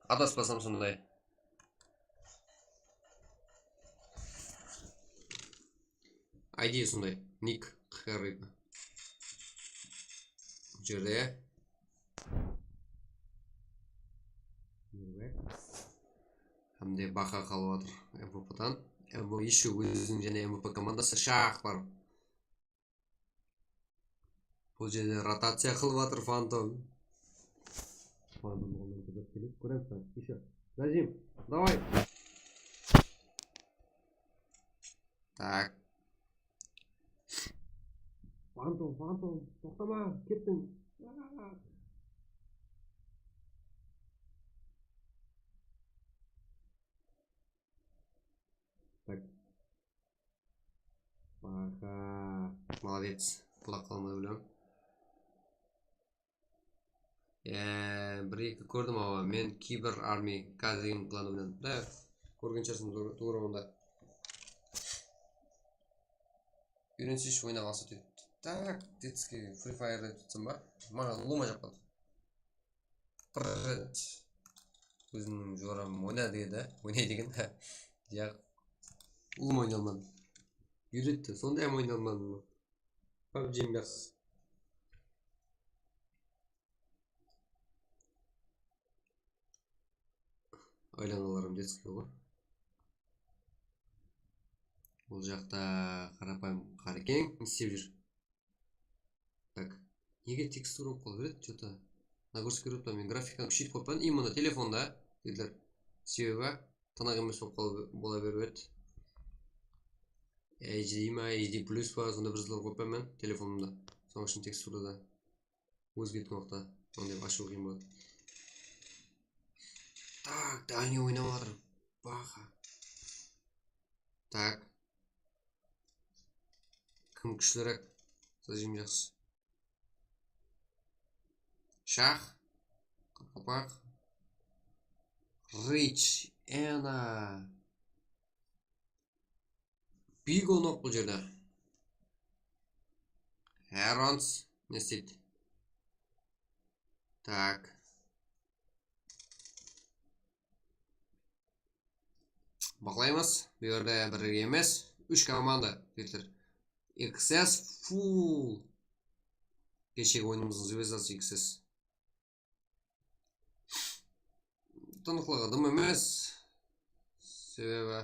Адаспасам сондай. ID сондай. Ник Херрида. Бұл жерде Hamde Baha қалып жатыр MVP-дан. Еще өзінің және MVP командасы Шах бар. Бұл жерде ротация қылып жатыр Фантом. Көреміз, еще. Зажим, давай. Так. Фантом, тоқтама, кеттің. Так. Баха. Молодец. Құлақ қалмай білем. Бір-екі көрдім ау, мен Кибер Арми қазір планы білем. Да, көрген шығарсың туғырауында. Үйренсеш ойнаған сөйт. Так, детский Free Fire'да тұтсам ба? Маған лума жаппады. Привет. Өзімнің жорам ойна деді, ойнай деген. Яқ, лума ойна алмадым. Үйретті, сондай әм ойна алмадым. PUBG-м жақсы. Ойланаларым детский ғой. Бұл жақта қарапайым қарекең не істеп жүр. Так, неге текстура болып қалып береді? Что-то нагрузка беріп па, мен графиканы күшейтіп қойыппын. Именно телефонда деділер. Себебі тынық емес болып бола береді. HD ма, HD плюс па, сонда бір жылдар қойыппын мен телефонымда. Соның үшін текстурада өзгерткен уақытта ондай ашу қиын болады. Так, дальний ойнап жатыр. Баха. Так. Кім күштірек? Зажим жақсы. Шах. Қапақ. Рич. Эна. Биго нок бұл жерде. Херонс. Не істейді? Так. Бақылаймыз. Бұл жерде бірге емес. 3 команда. XS фул. Кешегі ойынымыздың звездасы XS. Тынықлығы дым емес. Себебі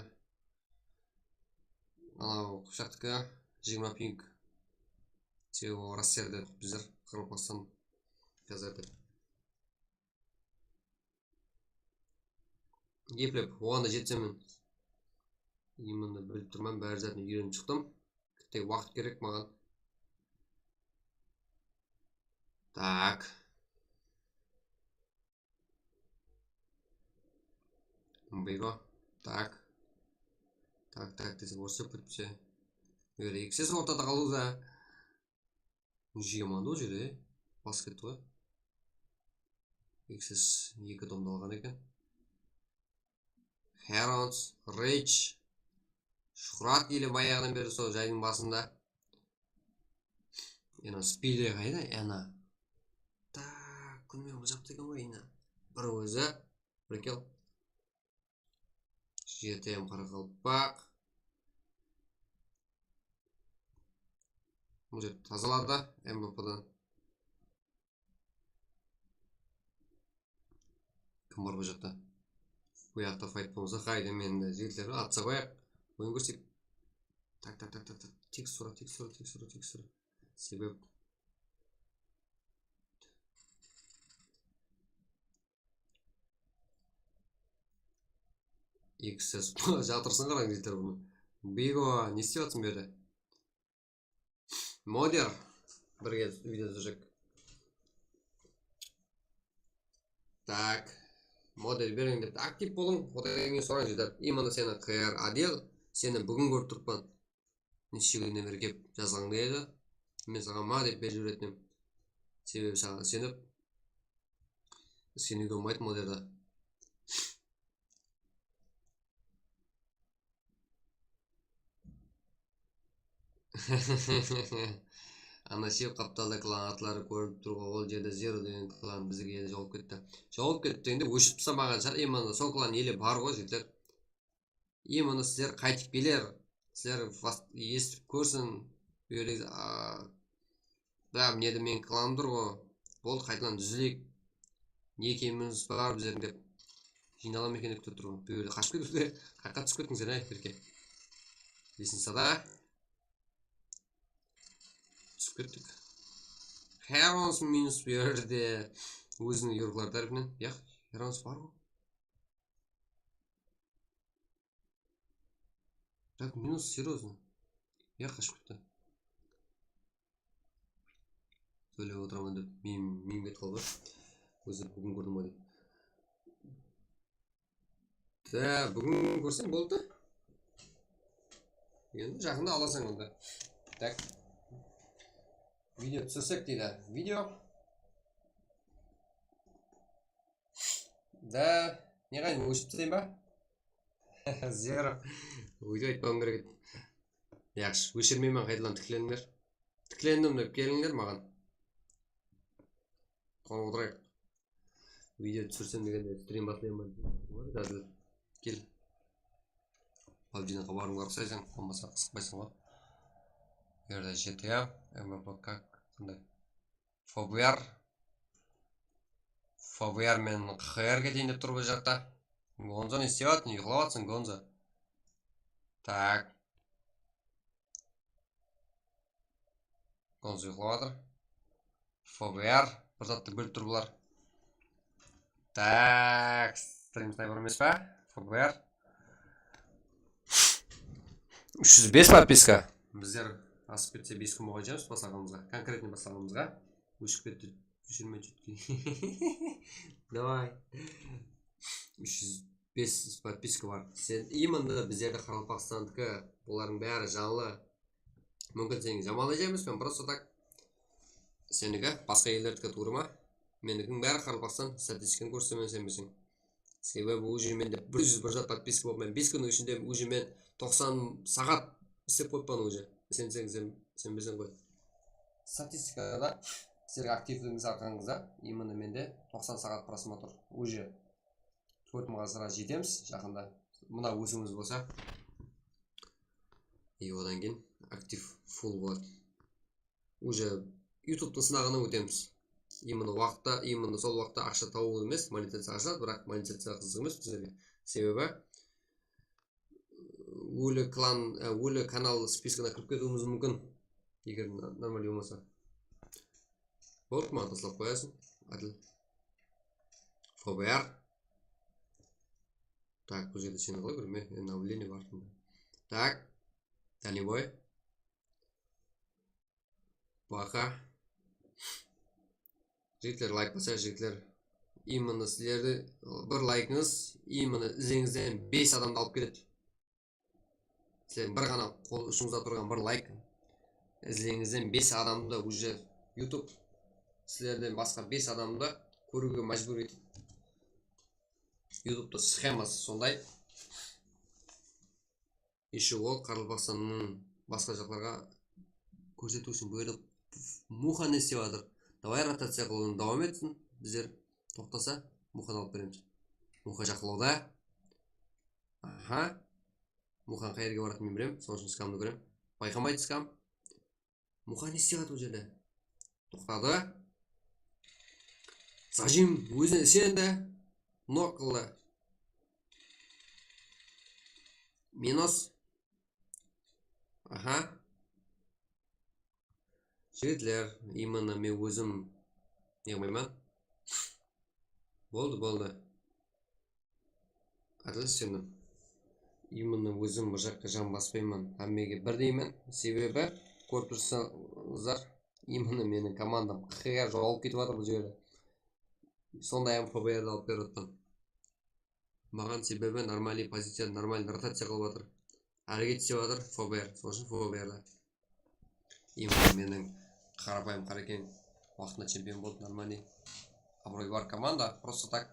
анау құшақтыкі 20 пинг. Себебі Россияда біздер Қырғызстан қазірді. Еплеп, оған да жетсемін. Именно біліп тұрман, бәрі затын үйреніп шықтым. Тек уақыт керек маған. Так. Биго. Так. Так, десек осы бүтпсе. XS ортада қалуда. жиырма ол жерде басып кетті ғой. XS 2 домды алған екен. Herons, Rage, Шұрат келі баяғынан бері сол жайдың басында. Ена спиде қайда? Ена. Так, күнмен бұл жақты екен ғой ена. Бір өзі, бір кел. GTM Қарақалпақ. Бұл жер тазалады МВП-дан. Кім бар бұл жақта? Бұл жақта файт болса қайда мен жігітлер атса қояқ. Ойын көрсек. Так. Тек сұра. Себеп. XS жатырсын қараң жігітлер бұны. Бего, не істеп атсын берді? Модер. Бірге видео түсірсек. Так. Модер берің деп актив болың. Одан кейін сұрайын жігітлер. Именно сені қияр адел. Сені бүгін көріп тұрпан. Неше күннен бері кеп жазғаңды еді. Мен саған ма деп беріп жүретінім. Себебі саған сеніп. Сені көрмейді модерда. Ана шеп қапталда клан атлары көріп тұрға ол жерде Zero деген клан бізге елі жауып кетті. Жауып кетті енді өшіп тұсамаған шығар. Именно сол клан елі бар ғой жігіттер. Именно сіздер қайтып келер. Сіздер естіп көрсін. Бірақ неді мен кланым тұр ғой. Болды қайтылан дүзілейік. Не екеніміз бар біздердің деп. Жиналам екен деп тұр ғой. Бөлі қашып кетті. Қайқа түсіп кеттің сен әй берке. Бесін сада. Түсіп кеттік. Herons минус берді. Өзінің еурлар тәріпінен. Яқ, Herons бар ғой. Так, минус серьезно. Я қашып кетті. Сөйлеп отырамын деп мем кет қалды. Өзі бүгін көрдім ғой деп. Да, бүгін көрсең болды. Енді жақында аласың онда. Так. Видео түсірсек дейді. Видео. Да, не қайын өшіп түсейін ба? Зеро. Өйді айтпағым керек еді. Яқшы, өшірмеймен қайтылан тікілендер. Тікілендім деп келіңдер маған. Қоны отырайық. Видео түсірсем дегенде стрим басылайын ба? Кел. PUBG-ні қабарым қарқысайсың, болмаса қысықпайсың ғой. Ерді GTA, МВП как? Сондай. ФБР мен ХР-ге дейін деп тұр бұл жақта. Гонзо не істеп атын, ұйқылап атсың Гонзо. Так. Гонзо ұйқылап атыр. ФБР. Бір затты бөліп тұр бұлар. Так. Стрим снайпер емес па? ФБР. 305 подписка. Біздер асып кетсе 5 күн болған жеміз басағымызға. Конкретный басағымызға. Өшіп кетті. Өшірме жүткен. Давай. 305 подписка бар. Сен именно біздерді Қарақалпақстандікі олардың бәрі жанлы. Мүмкін сенің жамалы жеміз, мен просто так. Сенігі басқа елдердікі тұрма. Менігің бәрі Қарақалпақстан статистиканы көрсемен сенбесің. Себебі уже менде 101 подписка болып, мен 5 күннің ішінде уже мен 90 сағат істеп қойыппан уже. Сен бесен қой. Статистикада сіздерге активлігіңіз арқаңызда, именно менде 90 сағат просмотр. Уже 4 ғасырға жетеміз жақында. Мына өсіміз болса. И одан кейін актив фул болады. Уже YouTube-тың сынағына өтеміз. Именно сол уақытта ақша тауып емес, монетизация ашылады, бірақ монетизация қызық емес біздерге. Себебі өлі канал спискана кіріп кетуіміз мүмкін, егер нормально болмаса. Болды, маған таслап қоясың. Әділ. ФБР. Так, бұл жерде сені қалай көрме, обновление бар. Так, дальневой. Бақа. Жігітлер лайк баса, жігітлер. Именно сіздерді бір лайкыңыз, именно ізіңізден 5 адамды алып келеді. Сіздердің бір ғана қол ұшыңызда тұрған бір лайк. Ізіңізден 5 адамды уже YouTube сіздерден басқа 5 адамды көруге мәжбүр етеді. YouTube'да схемасы сондай. Еще ол Қарақалпақстанның басқа жақтарға көрсету үшін бөліп муха не істеп жатыр. Давай ротация қылуын давам етсін. Біздер тоқтаса муханы алып береміз. Муха жақылауда. Аха. Мухан қай жерге баратынын мен білемін. Сол үшін скамды көремін. Байқамайды скам. Муха не істеп жатыр ол жерде? Тоқтады. Зажим өзіне сенді. Нок қылды. Минус. Аха. Жігітлер, именно мен өзім неғмаймын. Болды. Отлично. Именно өзім бұл жаққа жан баспаймын. Әммеге бір деймін. Себебі көріп тұрсаңыздар, именно менің командам қиға жоғалып кетіп жатыр бұл жерде. Сондай ФБРді алып беріп отырмын. Маған себебі нормальный позиция, нормальный ротация қылып жатыр. Әрекет істеп жатыр ФБР. Сол үшін ФБРді. Именно менің қарапайым қарекен уақытында чемпион болды, нормальный. Абырой бар команда. Просто так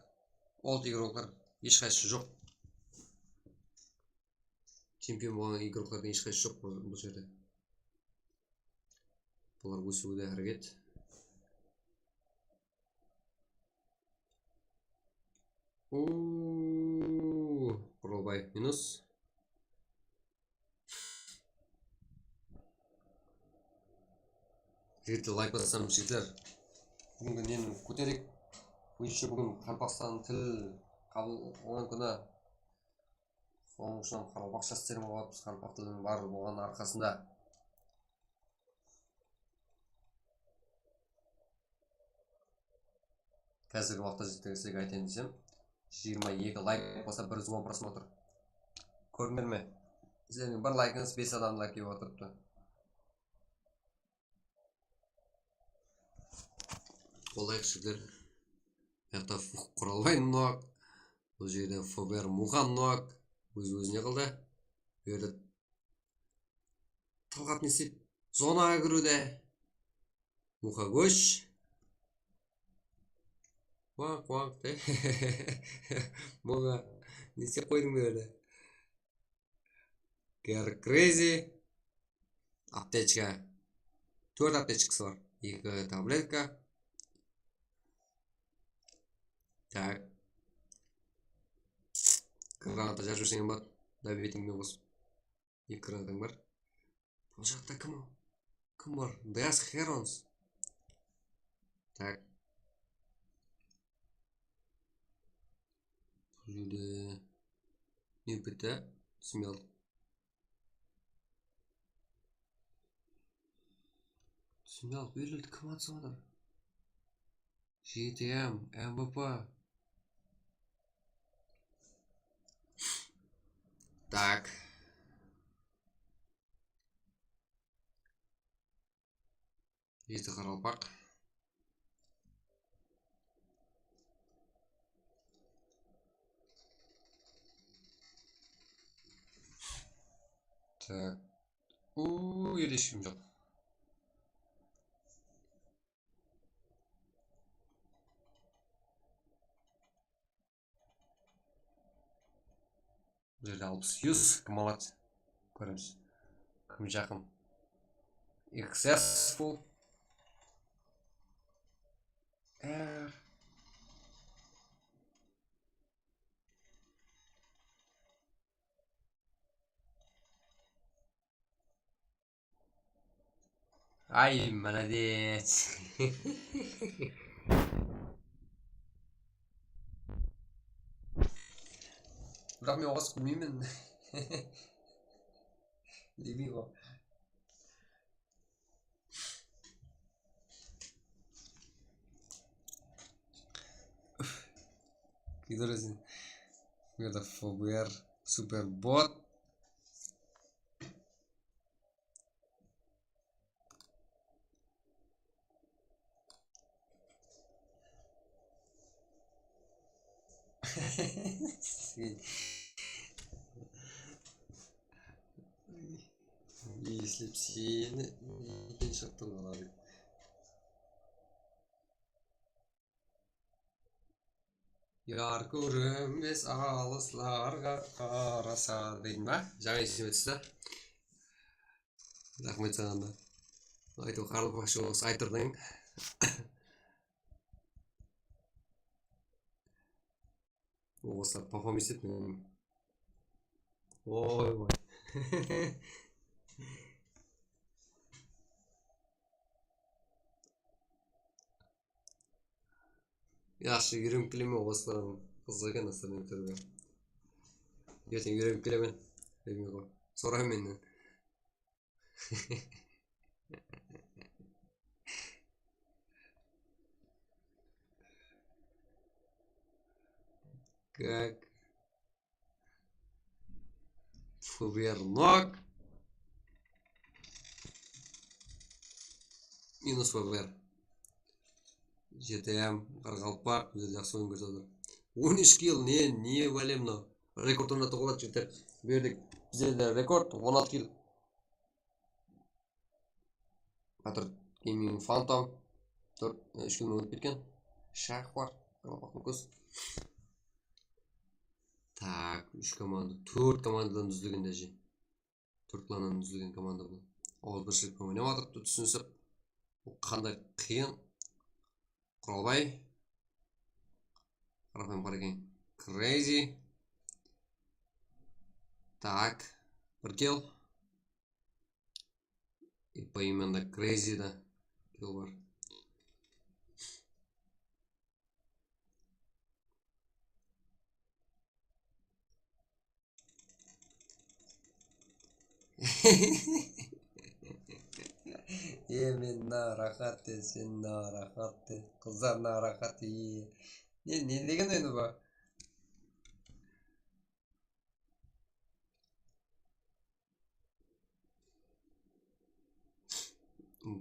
ол игроклар ешқайсысы жоқ. Чемпион болған игроклардың ешқайсысы жоқ бұл жерде. Бұлар өсуде әрекет. Құралбай минус. Жігіттер лайк бассам, жігіттер. Бүгінгі нені көтерек. Өйше бүгін Қарақалпақстан тіл қабылған күні. Соның үшін Қарақалпақша істерім болады. Біз Қарақалпақ тілінің бар болған арқасында. Қазіргі уақытта жігіттерге айтайын десем, 22 лайк болса 110 просмотр. Көрдіңдер ме? Сіздердің бір лайкыңыз 5 адамды келіп отырыпты. Олайық жігіттер. Яқта Құралбай нок. Бұл жерде ФБР Мухан нок. Өз-өзіне қылды. Берді. Талғат несіп зонаға кіруде. Муха көш. Қуақ. Муха несеп қойдың берді. Гер Крейзи. Аптечка. 4 аптечкасы бар. 2 таблетка. Так. Граната жарып жүрсең бар. Давитіңмен қосып. 2 гранатың бар. Бұл жақта кім бар? Дас Херонс. Так. Бұл жерде не бітті? Смел. Смел берілді кім атсы ғадар? GTM, МВП. Так. Есть Қарақалпақ. Так. Еле ешкім жоқ. Бұл жерде 60 кім алады? Көреміз. Кім жақын? Successful. Ай, молодец. Бірақ мен оғыз білмеймін. Демей ғой. Күйдіресің. Это ФБР супербот. Если б сені екен шықтың олады. Яр көрінбес алысларға қараса дейін ба? Жаңа есіме түсті. Рахмет саған да. Айту қарылпақшы осы айтырдың. Осылар папам естеді мен. Ой ой. Yaxshi yürüyüp keleme oslarım. Kızlarken aslarını törbe. Ертең yürüyüp келемен. Bilmiyorum. Sorayım menden. Как Фубернок минус ФБР. жетем Қарақалпақ өздері жақсы ойын көрсетіп отыр. 13 килл не бәле мынау. Рекорд орнатып қойды жігіттер. Бердік. Бізде рекорд 16 килл. Батыр Gaming Phantom 3 килл өтіп кеткен. Шах бар. Қарақалпақтың көз. Так, 3 команда. 4 командадан үзілген даже. 4 кланнан үзілген команда бұл. Ауызбіршілікпен ойнап жатыр, түсінсіп. Қандай қиын. Құралбай. Қарапайым бар екен. Crazy. Так, бір килл. И поименно Crazy да. Килл бар. Мен нарақат де, сен нарақат де. Қыздар нарақат де. Не деген ойны ба?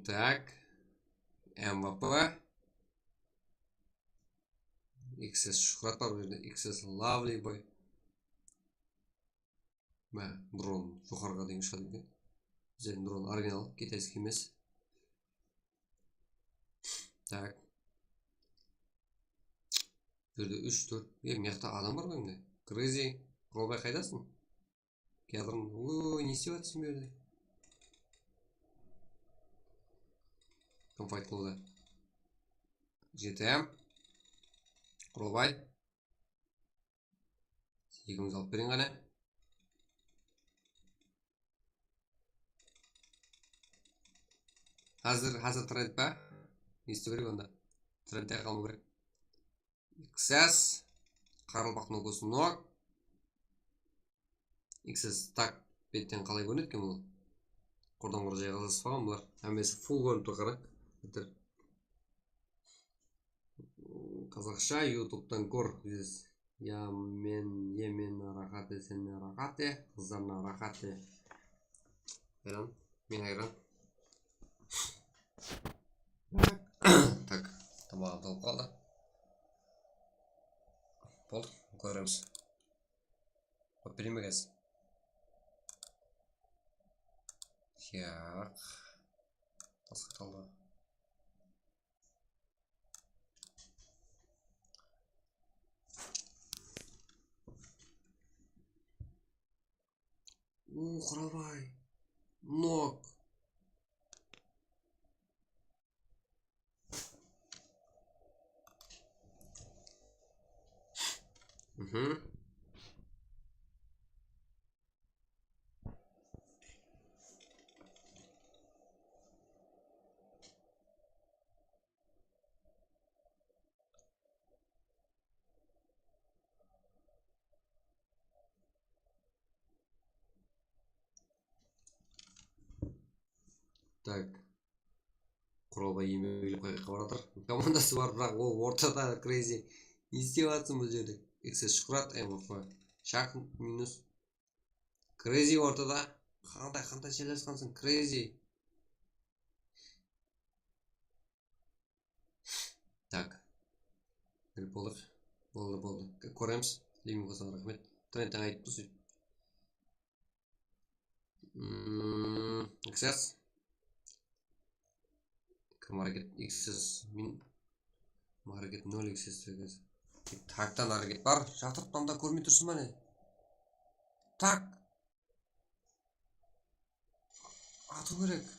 Так. МВП. XS Шухрат бар бұл жерде. XS Lovely бой. Мә, дрон жоғарыға дейін шығады екен. Біздердің дрон оригинал, китайский емес. Так. Бұл жерде 3-4. Мияқта адам бар ғой енді. Crazy. Құралбай қайдасың? Кедрын. Ой, не істеп жатсың бұл жерде? Кім файт қылуда? жетем. Құралбай. Екіміз алып берейін ғана. Қазір тренд ба? Не істеу керек онда? Трендте қалмау керек. XS. Қаралпақтың өкісі нок. XS так беттен қалай көрінеді екен бұл? Құрдан құр жай қазаспаған бұлар. Әмесі фул көрініп тұр қарақ. Қазақша ютубтан көр. Мен рахаты, сен рахаты, қыздарына рахаты. Айран, мен айран. Так, тамағын талып қалды. Болды, көреміз. Өппелеме кәз. Яқ. Тасқа талды. Құралбай. Нок. Так. Құралбай емеулі қайыққа баратыр. Командасы бар, бірақ ол ортада Crazy. Не істеп жатсың бұл жерде? XS Шухрат, МВП. Шах минус. Crazy ортада. Қандай шелесқансың? Crazy. Так. Болдық. Болды. Көреміз. Леймін қосаң рахмет. Трендтен айтып бұсы. XS. Маркет XS. Маркет 0 XS. Тактан әрекет бар. Жатырыптан да көрмей тұрсың ба не? Так. Ату керек.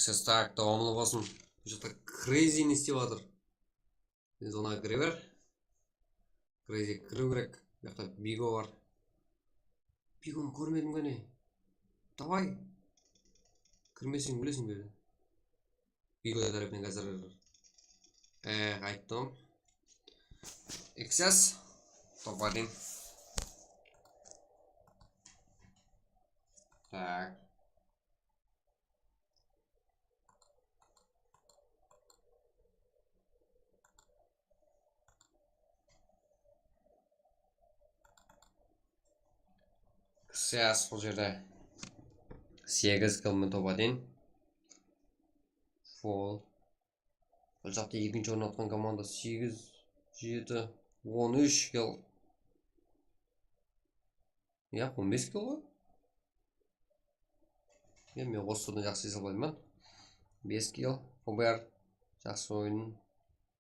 Сейчас так, давамлы болсын. Бұл жақта Crazy не істеп жатыр? Сен зонаға кіре бер. Crazy кіру керек. Бұл жақта Биго бар. Бигоны көрмедім ғане. Давай. Кірмесең білесің бе? Биго тарапынан қазір. Қайттым. XS. Топ-1. Так. XS бұл жерде 8 кілмен топ-1. Фол. Бұл жақта екінші орын атқан команда 8, 7, 13 кіл. Я, 15 кіл ғой? Мен осы тұрдан жақсы есе алайын. 5 кіл. ОБР. Жақсы ойын.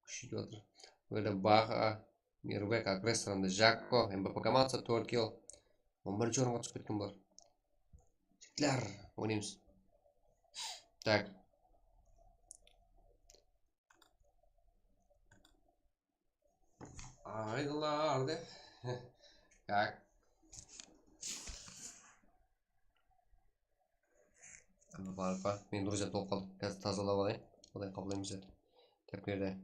Күшейді отыр. Böyle Baha, Mirvek, агрессорында Жакко, МБП командасы 4 кіл. 11 орынға түсіп кеткен бар. Жігітлер, ойнаймыз. Так. Айдылар деп. Так. Бар. Мен друзья толып қалдым. Қазір тазалап алайын. Одан қабылдаймыз еді. Так берді.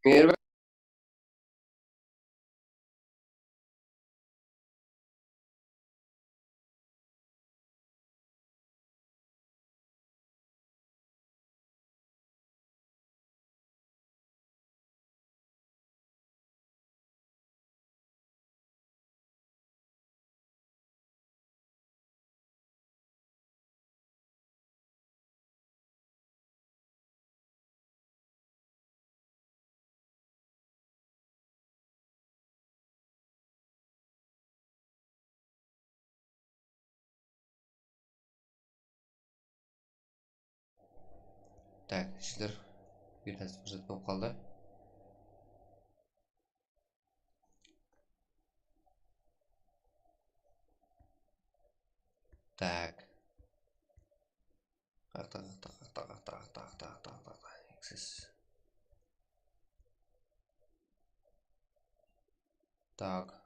Mirvek Так, işler bir tane fırsat yok kaldı. Так. Так.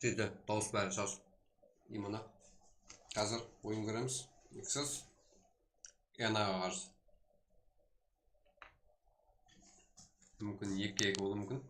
Жеті дауыс бәрі шаш. Имана. Қазір ойын көреміз. Иксіз. Янаға қарсы. Мүмкін 2-2 болуы мүмкін.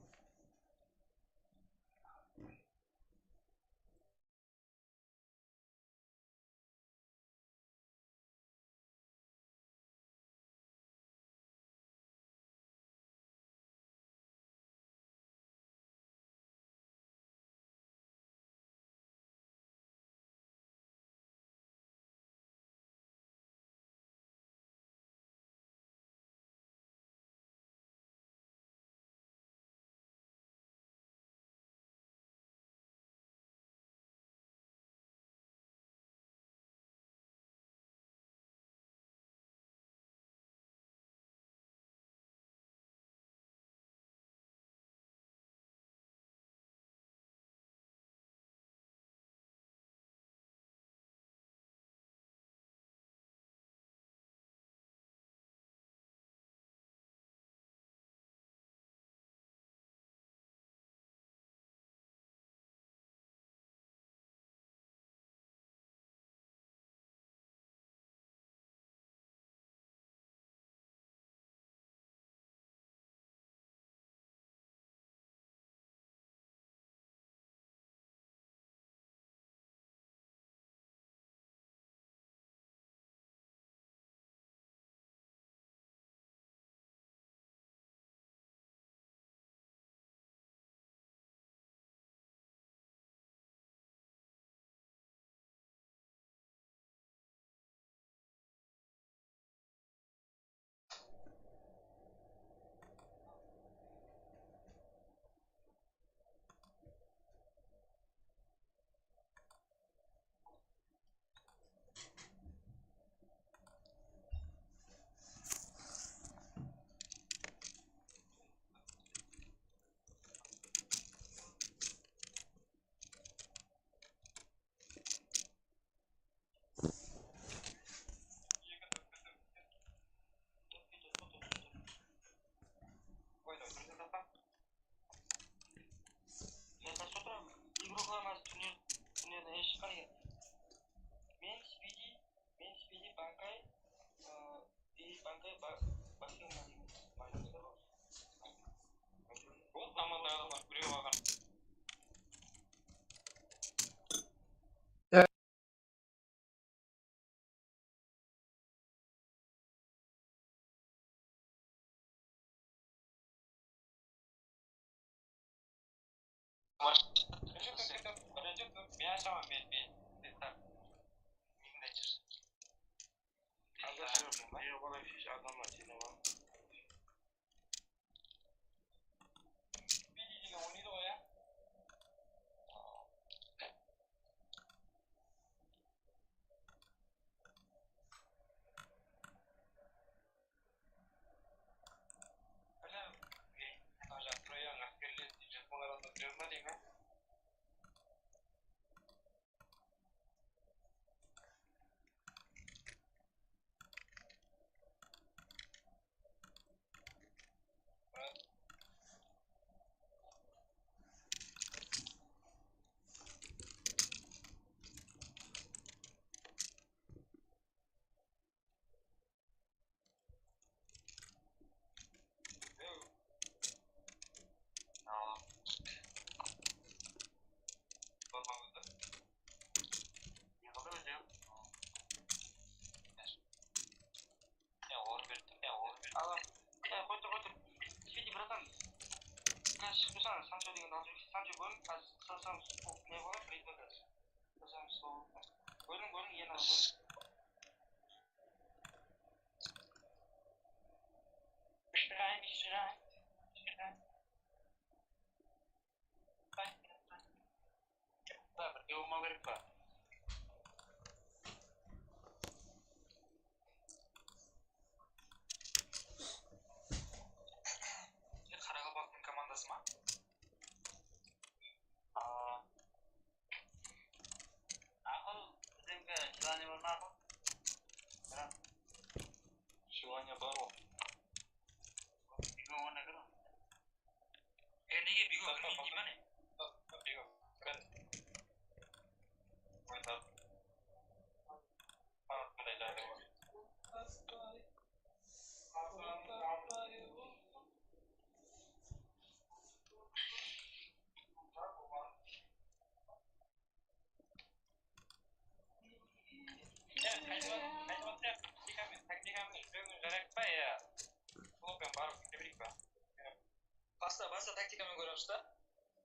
Басқа тактикамен көреміз да.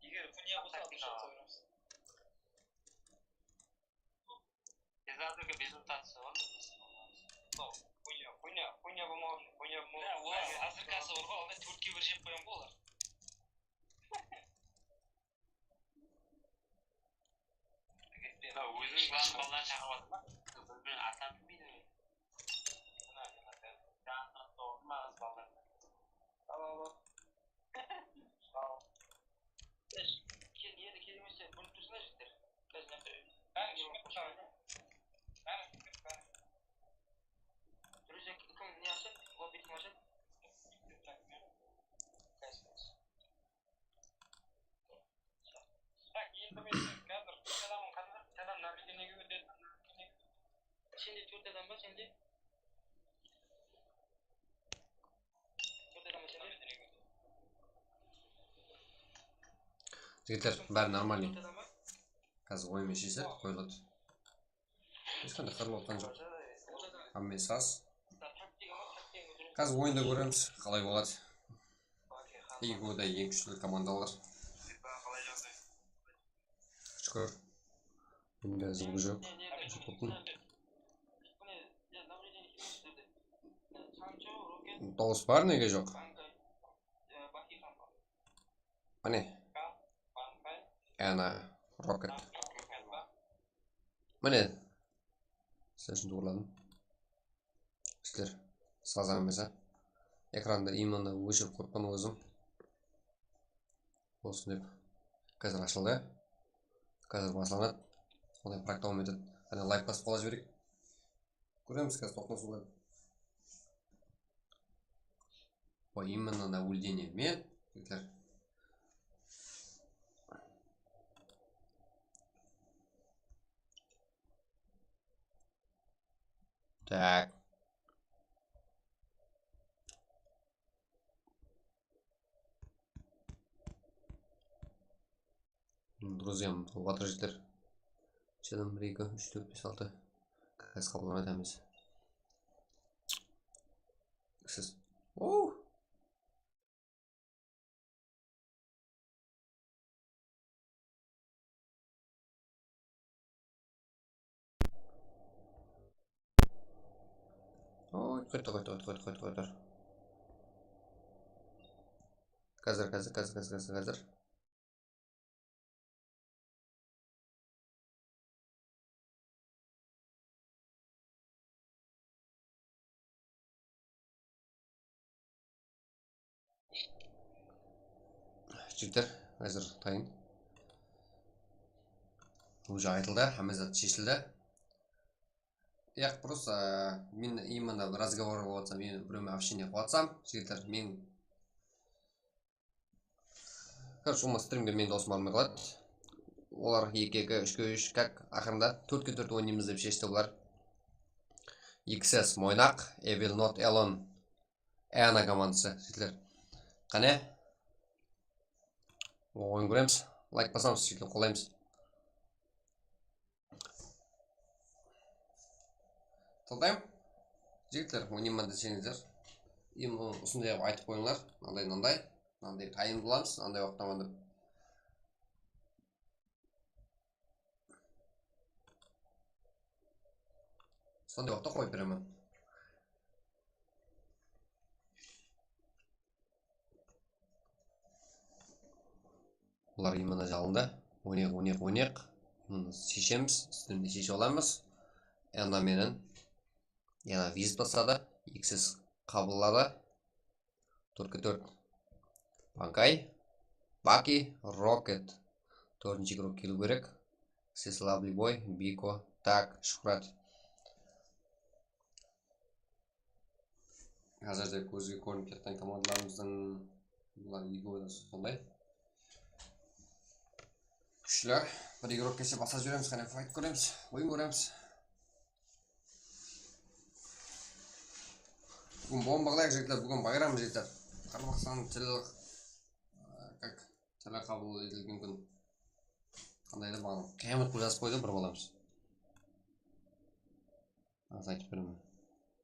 Егер Кунья болса, көреміз. Безадырға безутация бар. Кунья болмаған. Олар азыркасы бар ғой, алда 4-ке 1 жеп қоям ғой олар. Өзінің планы балдан шағып атыр ма? Бір артан білмейді ме? Жанынан тоғын мағыз балдар. Ало. Енді келмесе бұны тұрсына жеттер. Друзья, кім не ашады? Лоббит машады? Так, енді мен қазір адам наблюдениеге өтеді. Сенде 4 адам ба, сенде? 4 адам ба сенде? Жігіттер, бәрі нормальный. Қазір оймен шешсе, қойылады. Ешқандай қырылып отқан жоқ. Аммен сас. Қазір ойында көреміз, қалай болады. Екеуі ең күшті командалар. Шүкір. Енді зылғы жоқ. Дауыс бар, неге жоқ? Міне. Әна, Рокет. Міне. Сіз үшін туғырладым. Сіздер сазан емесі. Экранда именно өшіріп қойған өзім. Болсын деп. Қазір ашылды. Қазір басыланады. Сондай практикалық метод. Қане лайк басып қала жіберейік. Көреміз қазір тоқтаусылады. Именно наблюдение мен. Так. Друзьям, ватыр жеттер. 7, 1, 2, 3, 4, 5, 6. Қазір қабылдан айтамыз. Сіз. Оу! Ой, қойды. Қазір. Жігіттер, қазір тайын. Уже айтылды, әмізат шешілді. Яқ, просто мен именно разговор болатсам, мен біреумен общение қылатсам, жігіттер, мен... Короче, олма стримге мен досым бармай қалады. Олар 2-2, 3-3, как ақырында 4-4 ойнаймыз деп шешті олар. XS Мойнақ, Evil Not Alone, Әна командасы, жігіттер. Қане? Ойын көреміз. Лайк басамыз, жігіттер, қолаймыз. Талдайым? Жігіттер, ойнайма десеңіздер. Осындай айтып қойыңлар. Мынандай тайын боламыз, мынандай уақыттаман деп. Сондай уақытта қойып беремін. Олар именно жалында. Ойнақ. Шешеміз, үстінде шеше оламыз. Әна менен. Яна визит басады. XS қабыллады. 4-4. Панкай. Баки. Рокет. 4-ші игрок келу керек. Сес Lovely Boy. Бико. Так. Шухрат. Қазірде көзге көрініп кеткен командаларымыздың бұлар екеуі де сондай. Күшлі. Бір игрок кесе баса жібереміз, қане файт көреміз, ойын көреміз. Бүгін бомбағылайық жігіттер, бүгін байрам жігіттер. Қарбақстан тілі қабыл етілген күн. Қандайды бағын қиямет қыл жазып қойды, бір боламыз. Аз айтып беремін.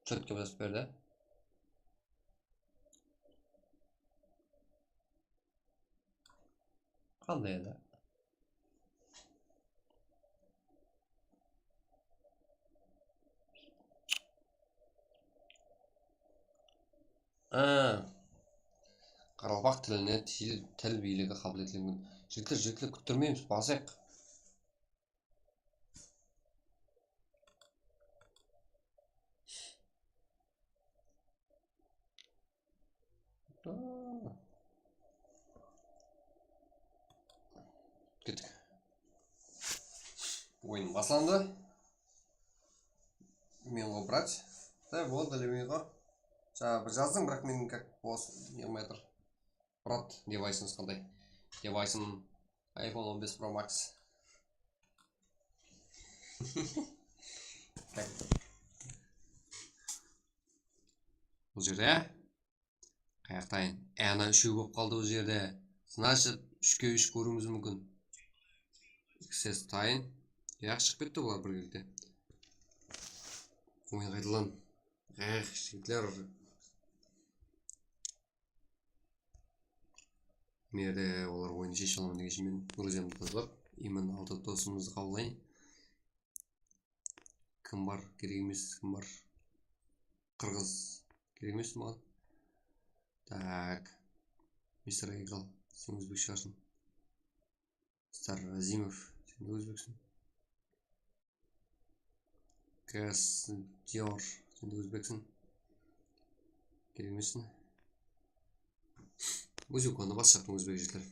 Четке жазып берді. Қандай еді? Қарақалпақ тіліне тіл билігі қабыл етілген. Жігіттер күттірмейміз, басайық. Кеттік. Ойын басланды. Мен ғой брать. Да, болды ілемейға. Жаңа жаздың, бірақ менің как бос не қылмай тұр. Брат, девайсыңыз қандай? Девайсым iPhone 15 Pro Max. Бұл жерде қаяқтайын. Ана үшеу болып қалды бұл жерде. Значит, 3-3 көруіміз мүмкін. XS тайын. Яқ шығып кетті бұлар бір келді. Ойын қайтылан. Жігітлер. Мерде олар ойын шеше аламын деген мен Грузиямды тазалап, именно 6 досымызды қабылдайын. Кім бар? Керек емес, кім бар? Қырғыз. Керек емес маған. Так. Мистер Айгал, сен өзбек шығарсың. Стар Разимов, сен де өзбексің. Кәс Диор, сен де өзбексің. Керек емессің. Өзбек онда бас жақтың өзбек жігіттер.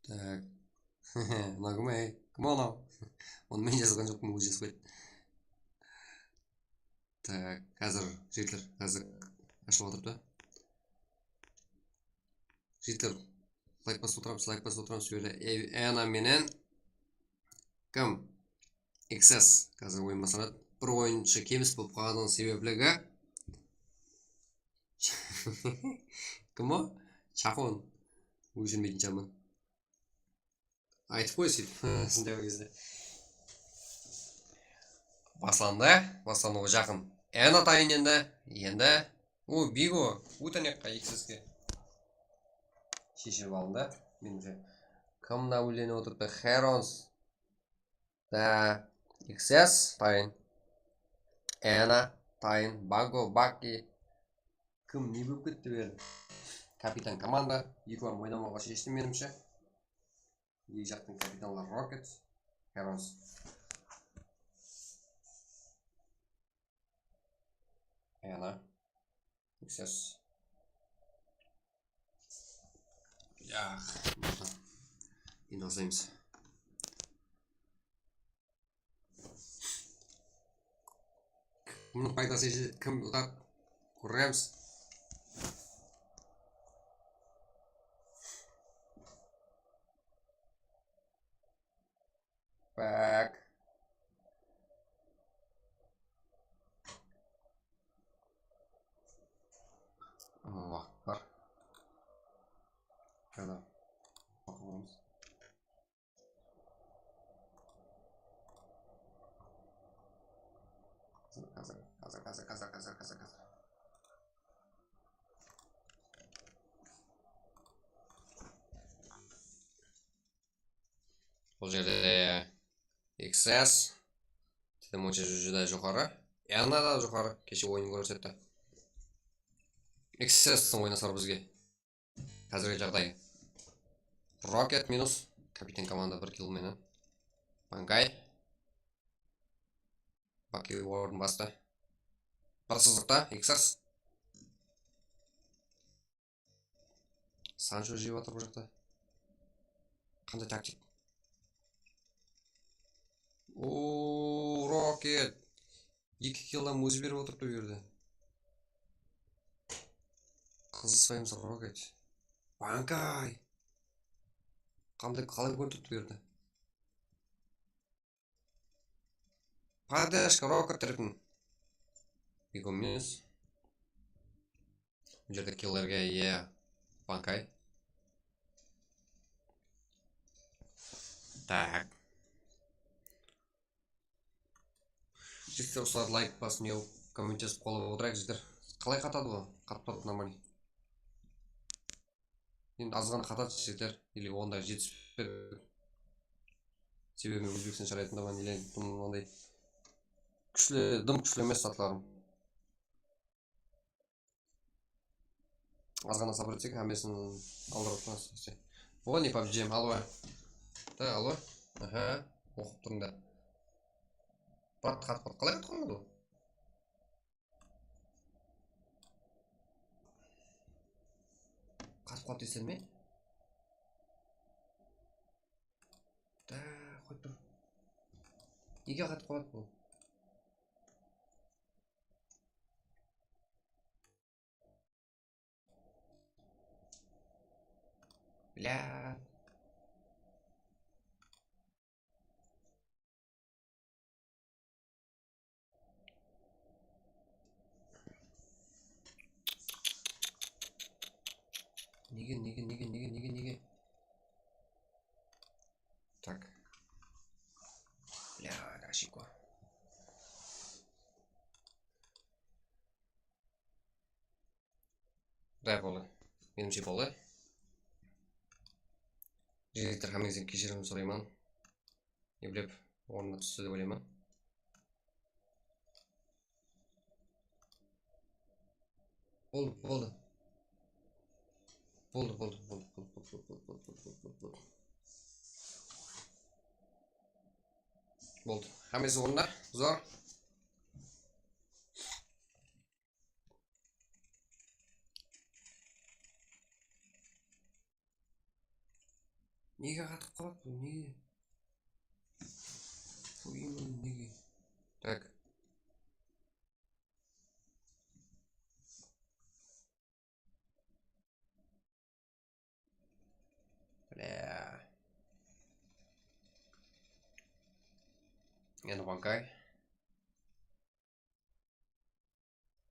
Так. Нагумай, кім анау? Оны мен жазған жоқпын, өзі жазып қойды. Так, қазір жігіттер, қазір ашылып отырып та. Жігіттер, лайк басып отырамыз, сөйле. Әна менен кім? XS, қазір ойын басылады. Бір ойыншы кеміс болып қалғанның себеплігі. Кім о? Чахон. Өшірмейтін жаман. Айтып қой сөйтіп. Сіндегі кезде. Баслануға жақын. Ән атайын енді. О, Биго. Утанекқа XS-ке. Шешіп алынды. Меніңше. Кім нәулене отырды? Херонс. Да. XS тайын. Әна тайын. Баго, Баки. Кім не болып кетті бері? Капитан команда. Екуам ойнамауға шешті менімше. Ек жақтың капитанлар Рокет. Херонс. Әна. XS. Яқ. Енді асаймыз. Кімнің пайдасы ешеді? Кім ұтады? Көреміз. Бәк. Уақыт бар. Қайда? Уақыт боламыз. Қазір. Бұл жерде XS. Тедім өте жүзі жоғары. Әна да жоғары. Кеше ойын көрсетті. XS-тің ойнасар бізге. Қазіргі жағдай. Rocket минус. Капитан команда 1 киломенен. Бангай. Баки орын басты. Барсыздықта. XS. Санчо жеп атыр бұл жақта. Қандай тактик? Ооо, Rocket. 2 килодан өзі беріп отырды бұл жерде. Қызыспаймыз Rocket. Бангай. Қалай көрдік берді. Падешка Rocket тіретін. Биго минус. Бұл жерде киллерге Бангай. Так. Жігіттер осылар лайк басын еу. Коммент жазып қолы отырайық жігіттер. Қалай қатады ғой? Қатпады нормально. енді аз ғана қатар жетер или ондай жетіспеді. Себебі мен Өзбекстан шарайтында ондай күшлі, дым күшлі емес сатыларым. Аз ғана сабыр етсек, әмесін алдырып тұрмыз. О, не PUBG, алло. Да, алло. Аха, оқып тұрыңда. Брат, қатып қалай қатып қалмады ол? Қатып қалды десем ме? Да, қойып тұр. Неге қатып қалады бұл? Бля. Неге? Так. Бля, дашико. Да, болды. Меніңше болды. Жеңілдіктер хаммеңізден кешірім сұраймын. Еблеп, орнына түсті деп ойлаймын. Болды. Болды. Хаммесі орнында, зор. Неге қатып қалады бұл? Неге? Ойымын неге? Так. Бля. Енді банкай.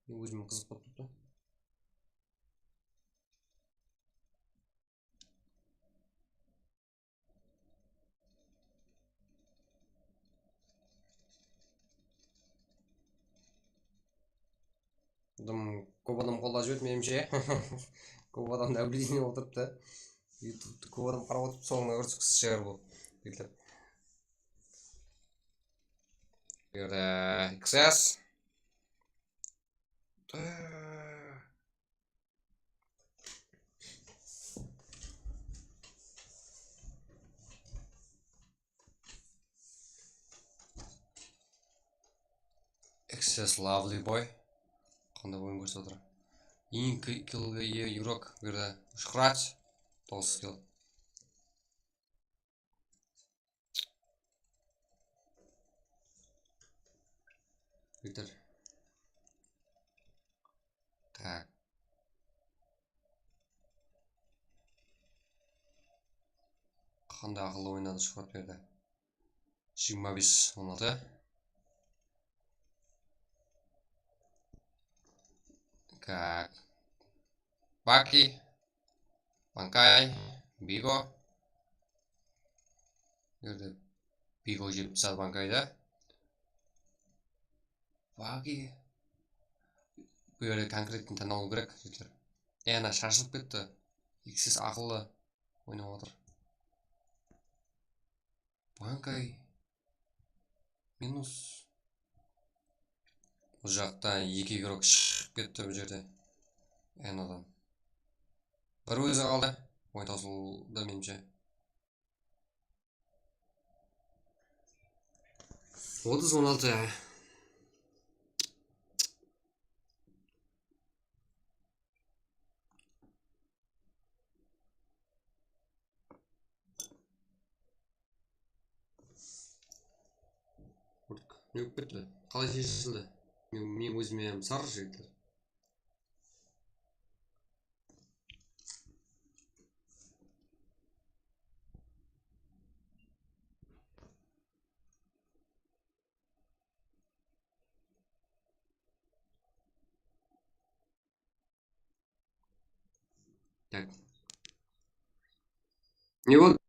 Өзім қызық болып тұр. Көп адам қолдап жіберді меніңше. Көп адам наблюдение отырыпты. Ютубты көп адам қарап отырып, соңына көрсеткісі шығар бұл. Берді XS. XS lovely boy. Қандай ойын көрсетіп отыр. Ең киллге ие игрок берді. Шықырат. 9 килл. Виктор. Так. Қандай ақылы ойнады Шықырат берді. 25-16. Как? Баки. Банкай. Биго. Берді. Биго жеп тастады банкайды. Баки. Бұл жерде конкретін таңдалу керек. Ана шашылып кетті. XS ақылы ойнап отыр. Банкай. Минус. Бұл жақта екі игрок шығып кетті бұл жерде. Анадан. Бір өзі қалды. Ойын таусылды меніңше. 30-16. Не болып кетті? Қалай шешілді? Мен өзіме сары жігіттер. Так. Не болды?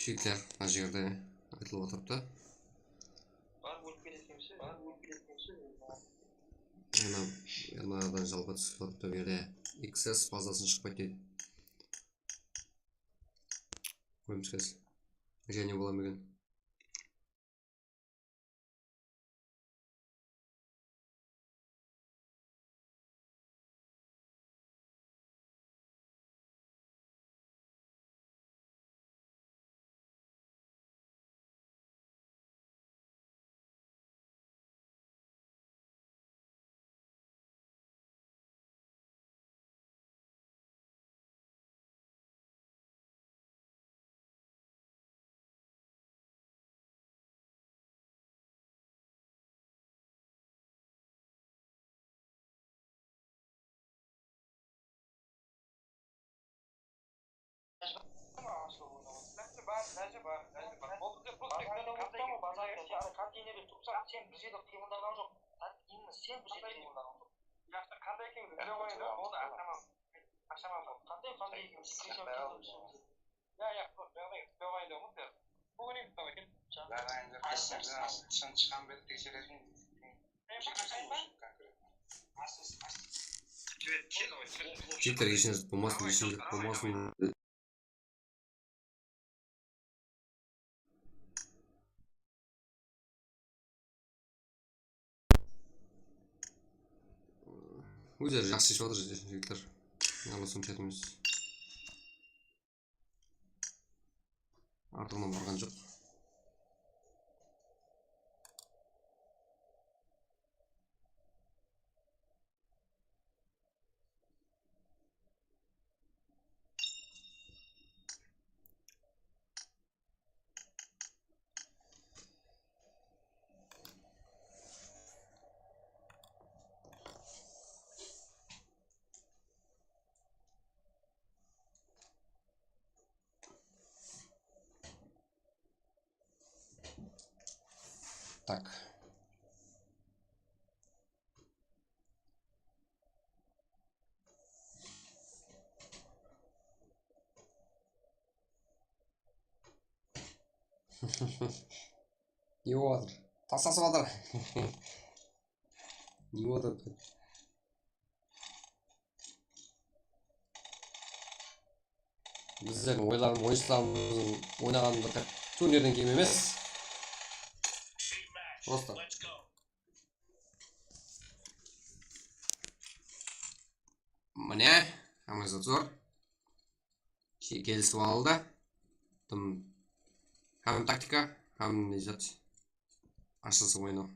жігіттер мына жерде айтылып отырыпты. Бар болып келесемші. Мынадан жалпы түсіп отырыпты бұл жерде XS базасын шықпайды дейді. Көреміз қазір. Және бола ма екен? Контейнерде тұрсаң, сен бір жерде қимылдаған жоқ. Именно сен бір жерде қимылдаған жоқ. Жақсы, қандай екенін біле қойын да, болды, ашаман бол. Қандай екенін скриншот кетіп. Я просто жағдай істей қойын да ұмыт. Бүгін емес тау екен. Шыққан бет тексеретін. Жігіттер ешіңіз болмасын. Өздері жақсы шешіп отыр жігіттер. Алысым шет емес. Артығынан барған жоқ. Так. Не болып жатыр? Тасасып жатыр. Не болып жатыр? Біздердің ойыншыларымыздың ойнаған бір турнирден кем емес. Просто. Міне, амазот зор. Келісіп алды. Hem тактика, hem нежат. Ашылсы ойыну.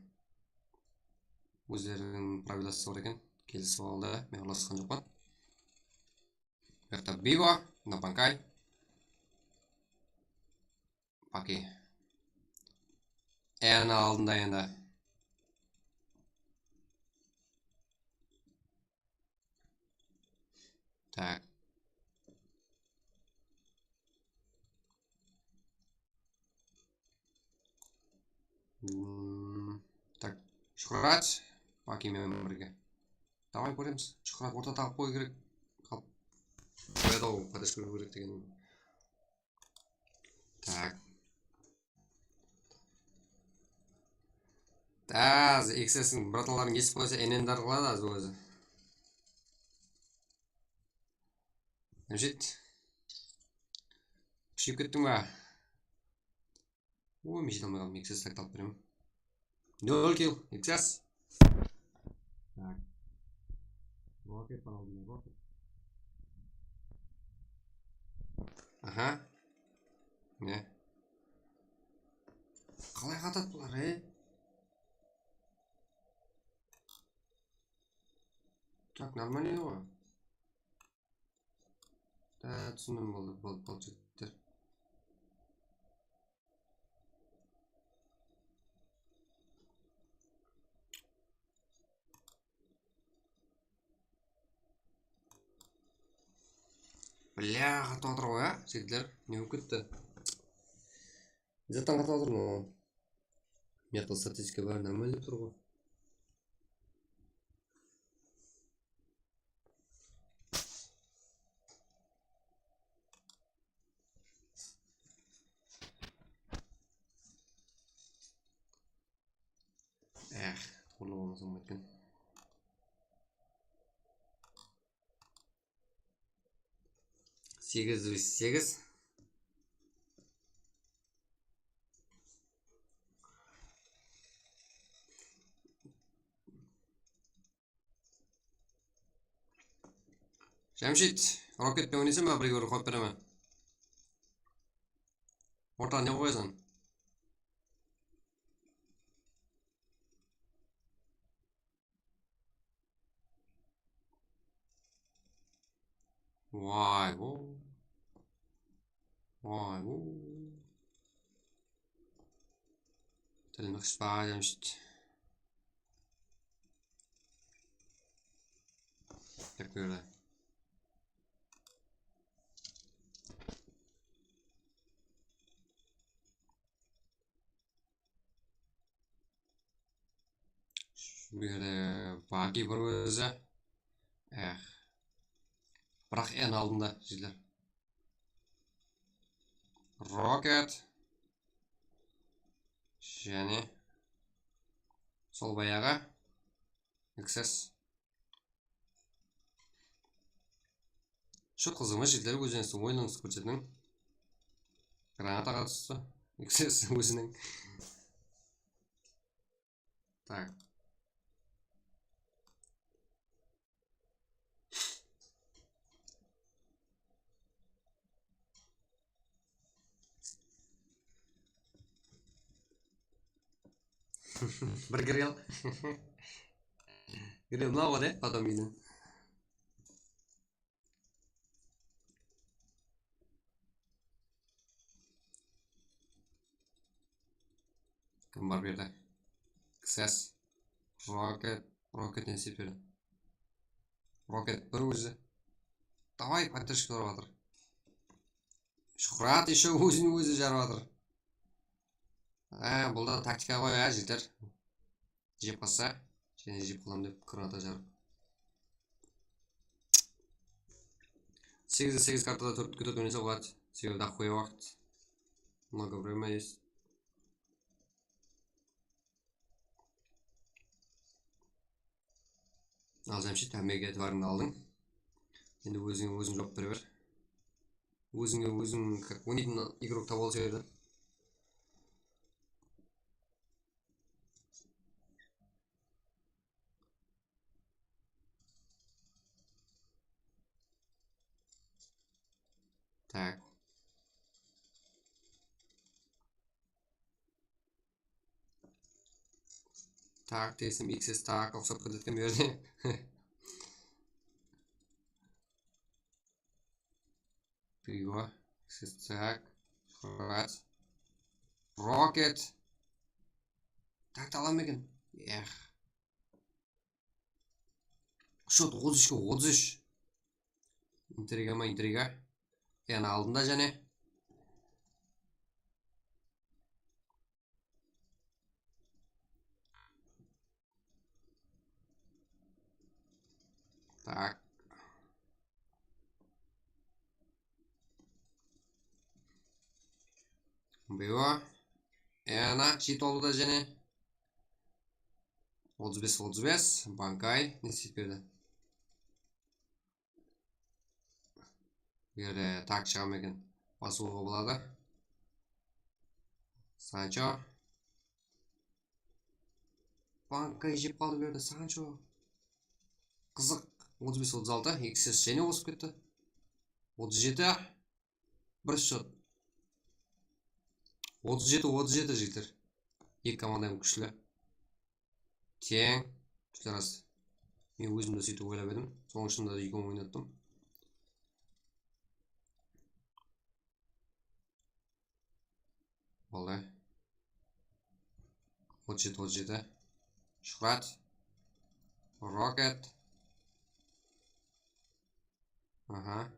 Өздерінің правиласы бар екен. Келісіп алды. Мен ұласқан жоқпын. Берта Биго, Напанкай. Паки. Әні алдында енді. Так. Так. Шұқырат. Паки мен бірге. Давай көреміз. Шұқырат орта тағып қой керек. Қойдау, падаш көру керек деген. Так. Аз, XS-ің браталарын кесіп қойса, NN-дар қылады аз өзі. Әмшет. Күшіп кеттің ба? Ой, мен жете алмай қалдым, XS такталып беремін. 0 kill, XS. Так. Рокет бар алдында, рокет. Аха. Не? Қалай қатады бұлар, Так, нормально ғой. Түсіндім болды жігіттер. Бля, қатып отыр ғой, жігіттер. Не болып кетті? Заттан қатып отыр ма? Мияқта статистика бар, нормально тұр ғой. Ұрлы болмаса болмайды екен. Сегіз жүз сегіз. Жәмшит, рокетпен ойнайсың ба, бірге бір қойып беремін. Ортаға не қоясың? Vay bu. Vay bu. Тілін қышпа, Жәмшит. Деп көрді. Bu yerде Баки бір өзі. Бірақ ең алдында жерлер. Рокет. Және сол баяғы XS. Şu қызымы жерлер өзінесі ойныңыз көрсетінің. Гранатаға түсті. XS өзінің. Так. Бір грил. Грил мынау ғой, потом үйден. Кім бар берді? XS. Рокет не сеп берді. Рокет бір өзі. Давай, поддержка тұрып атыр. Шұқырат еще өзін өзі жарып атыр. Бұл да тактика ғой, жігіттер. Жеп қалса, және жеп қалам деп граната жарып. 8-8 картада 4 күтіп ойнаса болады. Себебі дохуя уақыт. Много время есть. Ал Жәмшит, әмеге тварыңды алдың. Енді өзіңе өзің жоп бере бер. Өзіңе өзің ойнайтын игрок таба алса еді. Так. Так, тесім XS так, ұқсап кеткен берді. Пиво, XS так, шұрат. Рокет. Так, талам екен. Шот 33-ке 33. Интрига ма, интрига. Яны алдында және. Так. Био. Яна шит олды және. 35-35. Банкай. Не сет берді. Берді так шығам екен. Басуға болады. Санчо. Банкай жеп қалды берді. Санчо. Қызық. 35-36. XS және осып кетті. 37. Бір шот. 37 жігіттер. Екі командайым күшілі. Тең. Күшілер аз. Мен өзімді сөйтіп ойлап едім. Соның үшінде де 2 ойнаттым. Болды. 37. Шұрат. Рокет. Ага.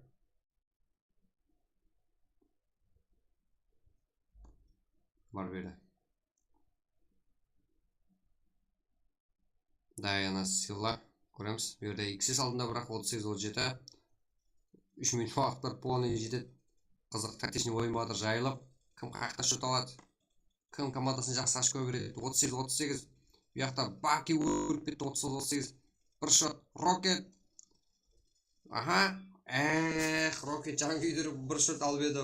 Бар берді. Дайана Силла. Көреміз. Берді XS алдында бірақ 38-37. 3 минут уақыттар полный жетеді. Қызық тактичный ойын батыр жайылып. Кім қақта шөт алады. Кім командасын жақсы ашып көбіреді. 38-38. Бұяқта Баки өріп кетті 30-38. Бір шот. Рокет. Аха. Рокет жаң күйдіріп бір шот алып еді.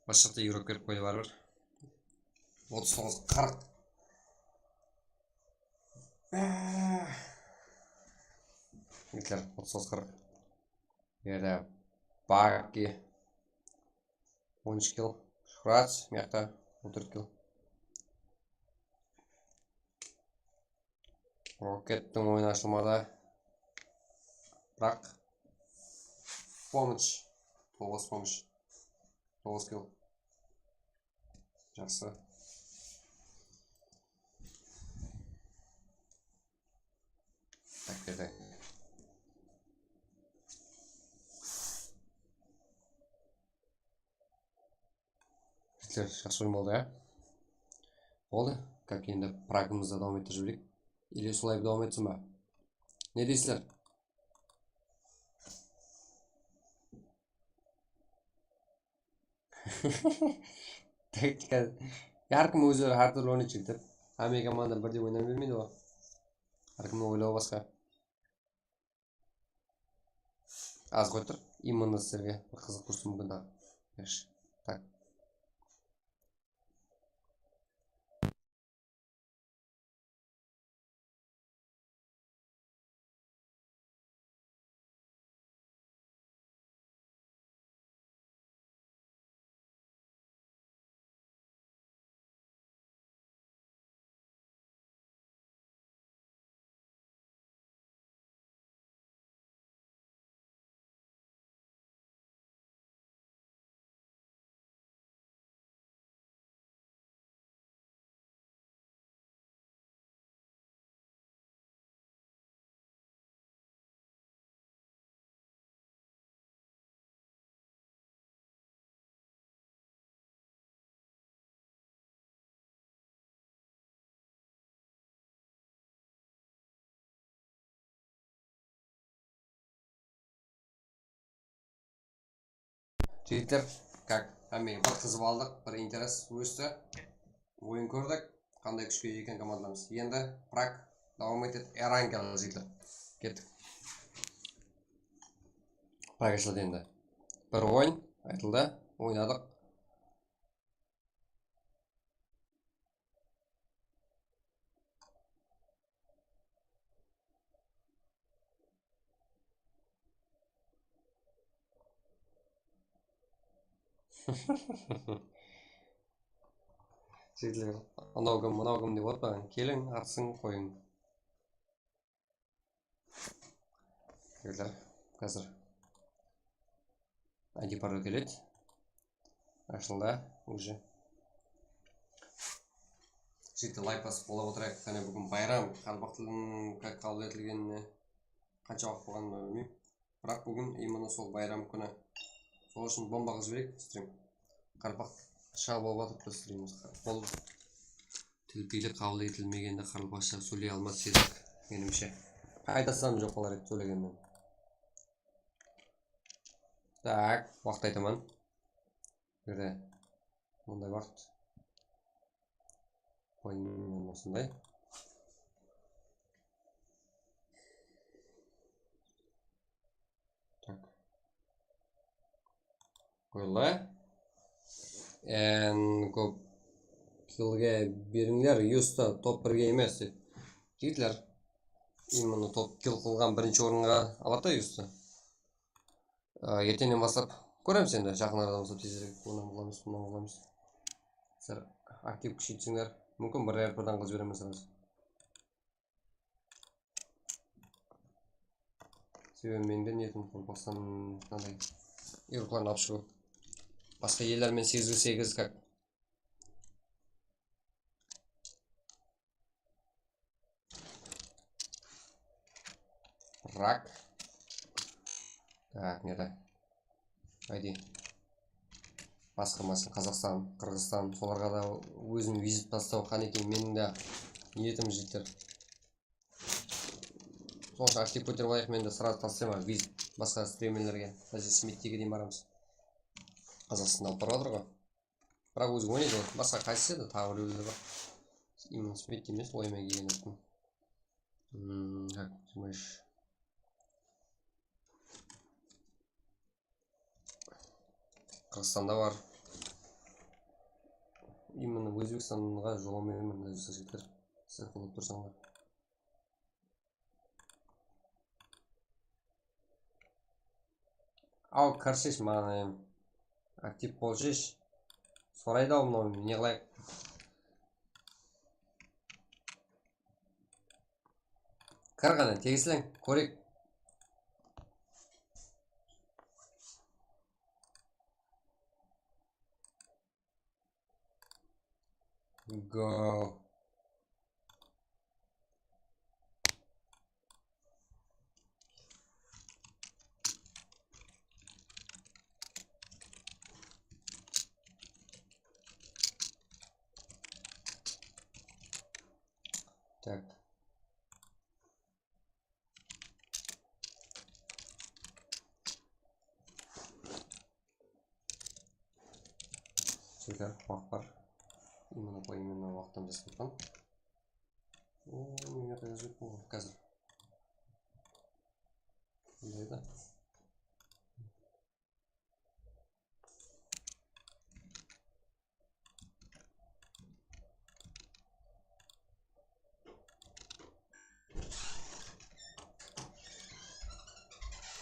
Бір шотта Европа керіп қойды бар-бір. 39-40. Гитлер 39-40. Еді Баки 13 килл. Шухрац мияқта 14 килл. Рокеттің ойын ашылмады. Бірақ помощь. 9 помощь. 9 килл. Жақсы. Так, беді. Гитлер жақсы ойын болды, Болды. Как енді прагымызда давам етіп жіберейік. Или солай давам етсін ба? Не дейсіздер? Тактика. Әркім өздері әртүрлі ойнайды жігіттер. Әме команда бірдей ойнай бермейді ғой. Әркімнің ойлауы басқа. Аз қой тұр. Именно сіздерге бір қызық көрсін мүмкін дағы. Так. Жігіттер, как? Әмеге бір қызып алдық, бір интерес өсті. Ойын көрдік, қандай күшке екен командамыз. Енді Праг давам етеді. Эрангел жігіттер. Кеттік. Праг ашылды енді. Бір ойын айтылды, ойнадық. Жігітлер, анау кім деп отпаған. Келің, атсын, қойың. Жігітлер, қазір ID пароль келеді. Ашылды, уже. Жігіттер, лайк басып бола отырайық. Қане бүгін байрам. Қарбақтылың как қабыл етілгеніне қанша уақыт болғанын білмеймін. Бірақ бүгін именно сол байрам күні. Сол үшін бомба қыз жіберейік стрим. Қарбақ шал болып атып стриміміз. Ол тіл қабыл етілмегенде қарбақша сөйлей алмас едік, меніңше. Айтасам жоқ болар еді сөйлегенмен. Так, уақыт айтаман. Бірде мұндай уақыт. Ойынмен осындай. Так. Ойлы. Көп килге беріңдер, Юста топ 1-ге емес. Жігітлер, именно топ кил қылған бірінші орынға алады Юста. Ертеңнен бастап көреміз енді, жақын арада болса тезірек онан боламыз. Сіздер актив күшейтсеңдер, мүмкін бір әрпірдан қыз береміз сразу. Себебі менде ниетім Қазақстан мынандай Еуропаларын алып шығу. Басқа елдермен 8-8 как. Рак. Так, неде. Айди. Басқа Қазақстан, Қырғызстан, соларға да өзім визит тастау қанекей менің де ниетім жігіттер. Соңғы актив көтеріп алайық, мен де сразу тастаймын визит басқа стримерлерге. Біз Смиттиге дейін барамыз. Қазақстанда алып барып отыр ғой. Бірақ өзі ойнайды ғой. Басқа қайсысы еді? Тағы біреулер бар. именно сметте емес ойыма келген аттың. Так, 23. Қырғызстанда бар. Именно Өзбекстанға жоламаймын мына жігіттер. Сақылып тұрсаңдар. Ау, кірсеш маған актив болшеш. Сұрайды ау мынау не қылайық. Кір ғана тегісілің, көрек. Go. Так. Шекер, уақыт бар. Именно уақыттан жасап жатқан. Мен қайда жүріп болған қазір. Қандай да?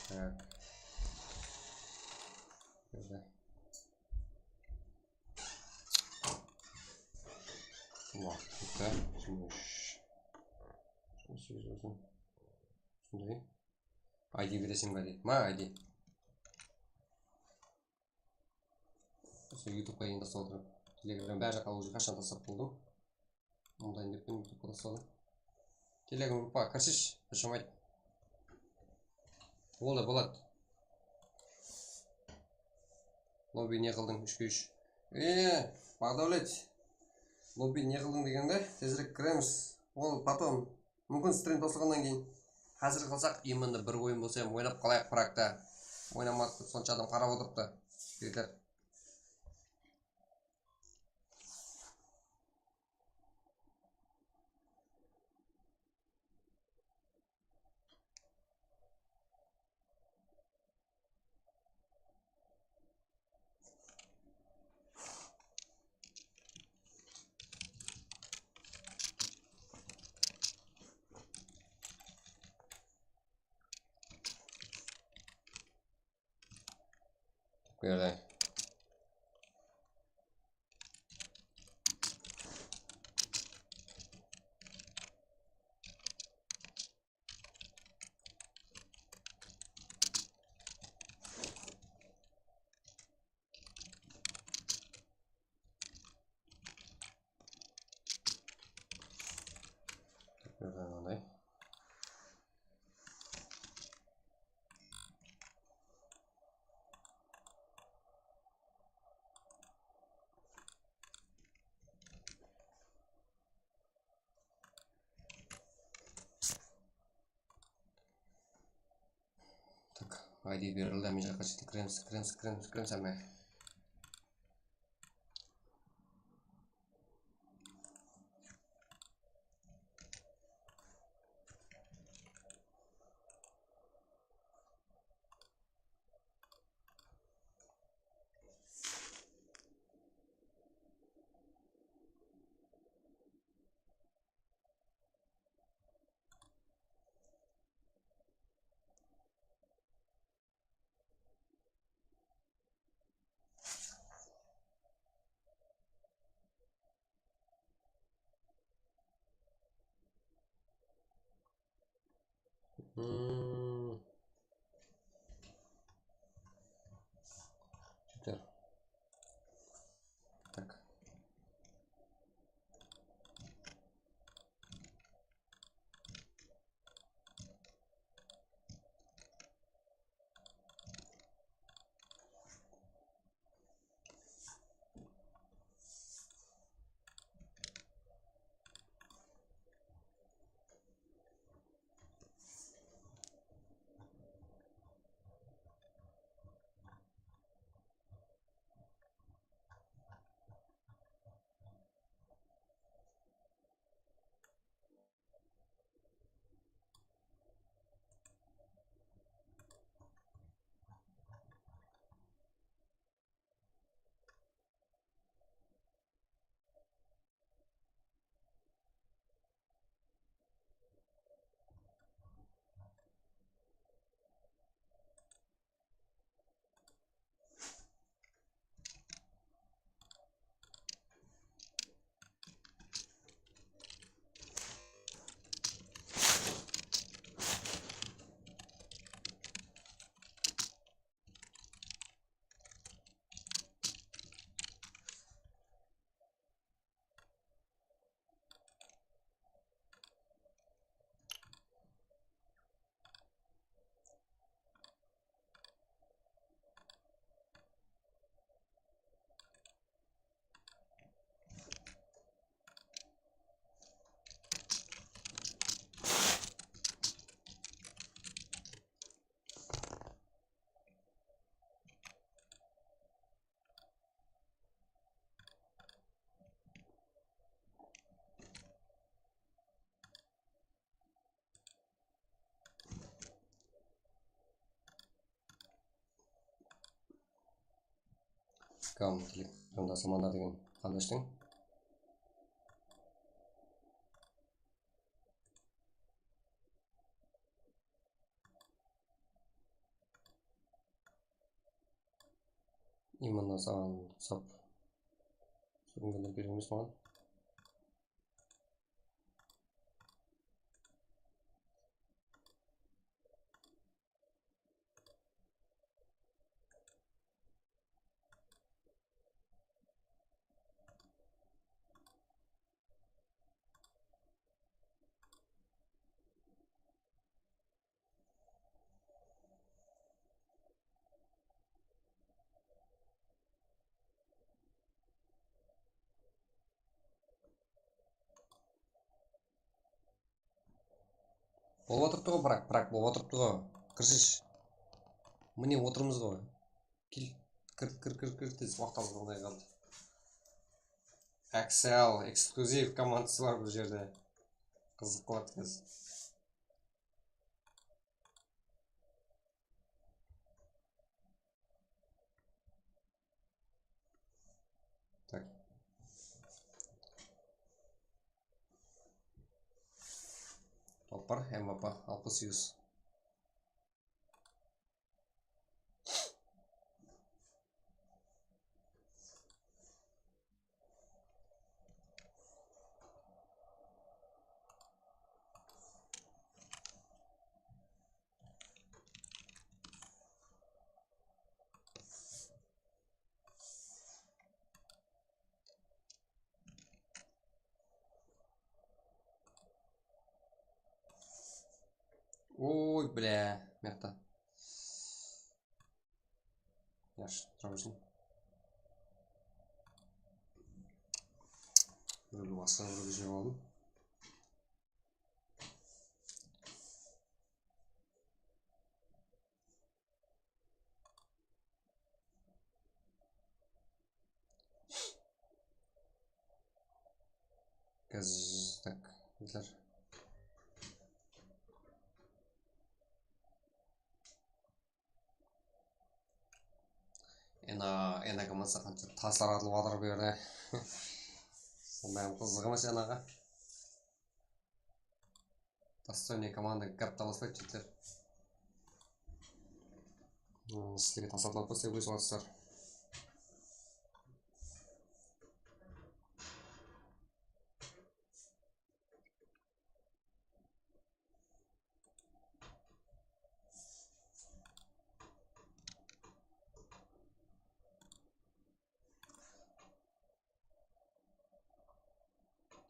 Так. Burada. Уақытта жұмыс өзін сондай ID бересің ба дейді. Ма ID? Осы ютубқа енді тастап отырмын. Телеграм бәрі жаққа уже қашан тастап болдым. Онлайн деп пен ютубқа тастадым. Телеграм группаға кірсеш, ашамайды. Болады. Лобби не қылдың 3-3. Бағдаулет. Лобби не қылдың дегенде тезірек кіреміз. Ол потом мүмкін стрим тосылғаннан кейін қазір қылсақ именно бір ойын болса ойнап қалайық практа. Ойнамады сонша адам қарап отырыпты. Жігіттер. Böyle. Buradan olay. Так, ID берілді, мен жаққа жетті, кіреміз әмі. Süper. Так. Кам телеграмда самандар деген қандайштың? Именно саған ұқсап сөйлегендер керек емес маған. Болып отырыпты ғой, бірақ болып отырыпты ғой. Кірсейші. Міне отырмыз ғой. Кел, кір тез уақыт алып қалмай қалды. Excel, эксклюзив командасы бар бұл жерде. Қызық қылады қазір. Так. Топар, МВП, 600. Ой, бля, мята. Я ж травжу. Вроде басқа вроде жеп алдым. Қазір так, bizler. Ена командасы қанша тасыратылып жатыр бұл жерде. Сондай қызық емес енаға. Достойный команда капталаспайды жігіттер. Сіздерге тасыратылып болса өз аласыздар.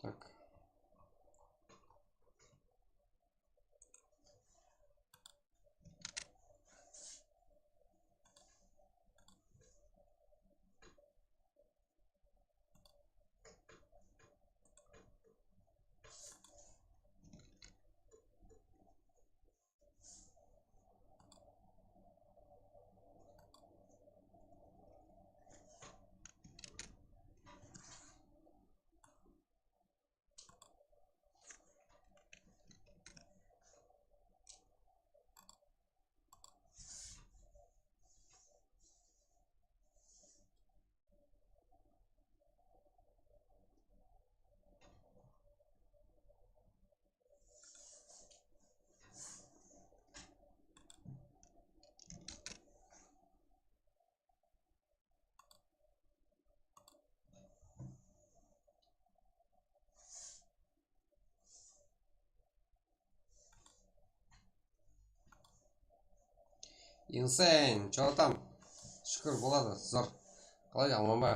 Так. Insane, что там? Шүкір болады, зор. Қалай, аман ба?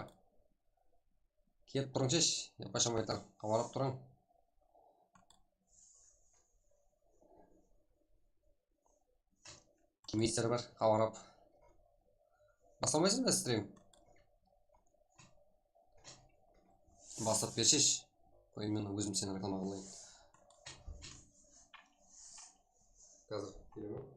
Кеп тұрың шеш, епашам айтам, қабарап тұрың. Кемейстер бар, қабарап. Басылмайсың ба стрим? Бастап бер шеш. Мен өзім сені реклама қылайын. Қазір келемін.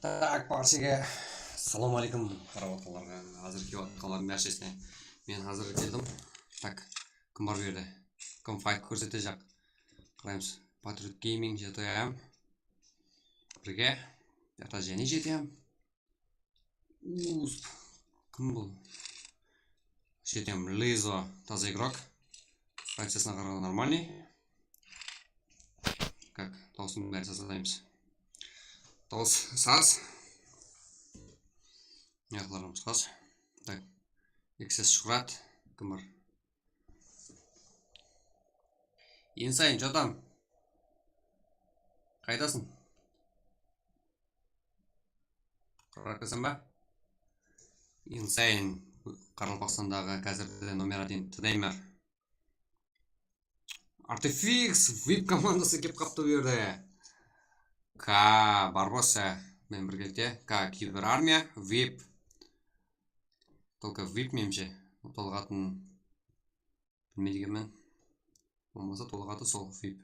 Так, баршаға ассалаумағалейкум қарап отқанларға, қазір келіп отқанлардың бәршесіне мен қазір келдім. Так, кім бар берді? Кім файт көрсете жақ? Қараймыз. Patriot Gaming жетем. Бірге. Жата және жетем. Усп. Кім бұл? Жетем. Лизо. Таза игрок. Фракциясына қарағанда нормальный. Как? Дауысын бәрі сазадаймыз. Дауыс саз. Яқларымыз қаз. Так. XS Шұқырат. Кім бар? Инсайын, жотам. Қайдасың? Қарақысын ба? Инсайын. Қаралпақстандағы қазірде номер 1 Тнеймер. Артефикс. VIP командасы кеп қапты берді. К. Барбоса. Мен біргелде. К. Киберармия. VIP. Только VIP менше. Толғатын білмедігемен. Болмаса толғаты сол VIP.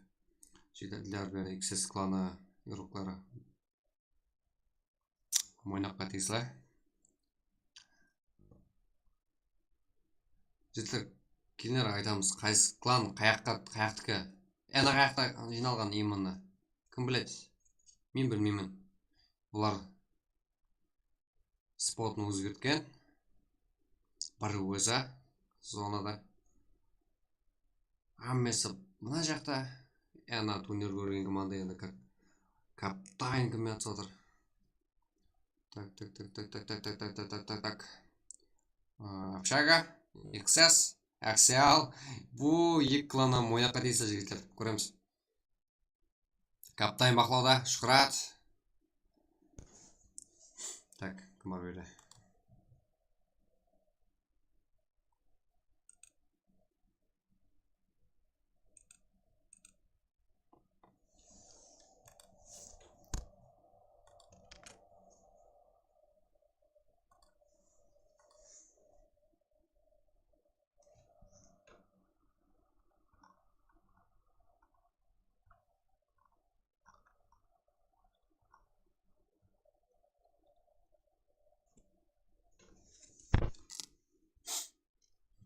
Жетелдер бәрі XS кланы игроклары. Мойнаққа тесілі. Жетелер келінер айтамыз. Қайсы клан қаяқтікі. Әні қаяқта жиналған иманы. Кім біледі? Мен білмеймін. Бұлар спотын өзгерткен. Бір өзі зонада. Аммесі мұна жақта. Әна турнир көрген команда енді каптайн кім атса отыр. Так. Общага. XS. Аксиал. Бұл екі кланы мойнаққа дейсі жігіттер. Көреміз. Каптайн бақылауда. Шұқырат. Так, кім бар берді?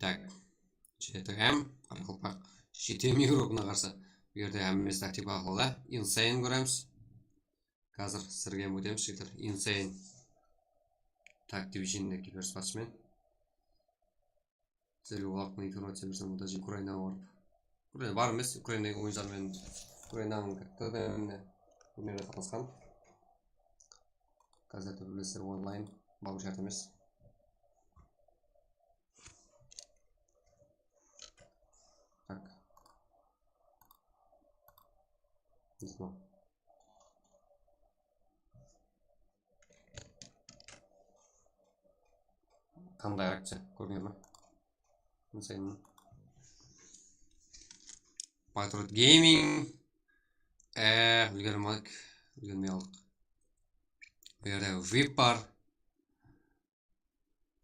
Так, жетем, қарқылпақ, жетем игрокына қарсы. Берді әміміз тактик бақылауда. Инсайын көреміз. Қазір сірген өтеміз жетер. Инсайын. Так, дивизионда кипер спортсмен. Сізге олақпын информация берсем, даже Украинаға барып. Украина бар емес, Украинаға ойыншармен Украинаның ТДМіне өнері қатысқан. Қазір білесіздер онлайн бағу шарт емес. Так. Не знаю. Қандай акция көрген ба? Мысалы Patriot Gaming. Үлгермей алдық. Бұл жерде VIP бар.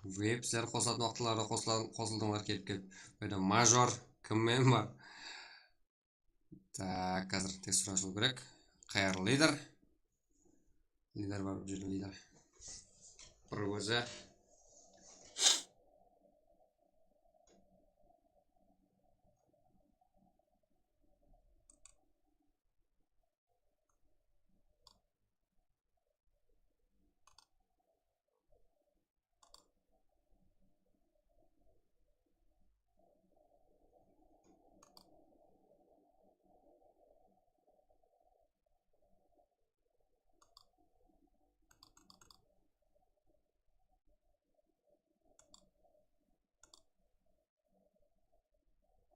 VIP сіздер қосылатын уақытларда қосылдыңдар келіп. Бұл жерде мажор кіммен бар. Так, қазір тест сұрашылу керек. Қайыр лидер. Лидер бар, бұл жерде лидер. Бір өзі.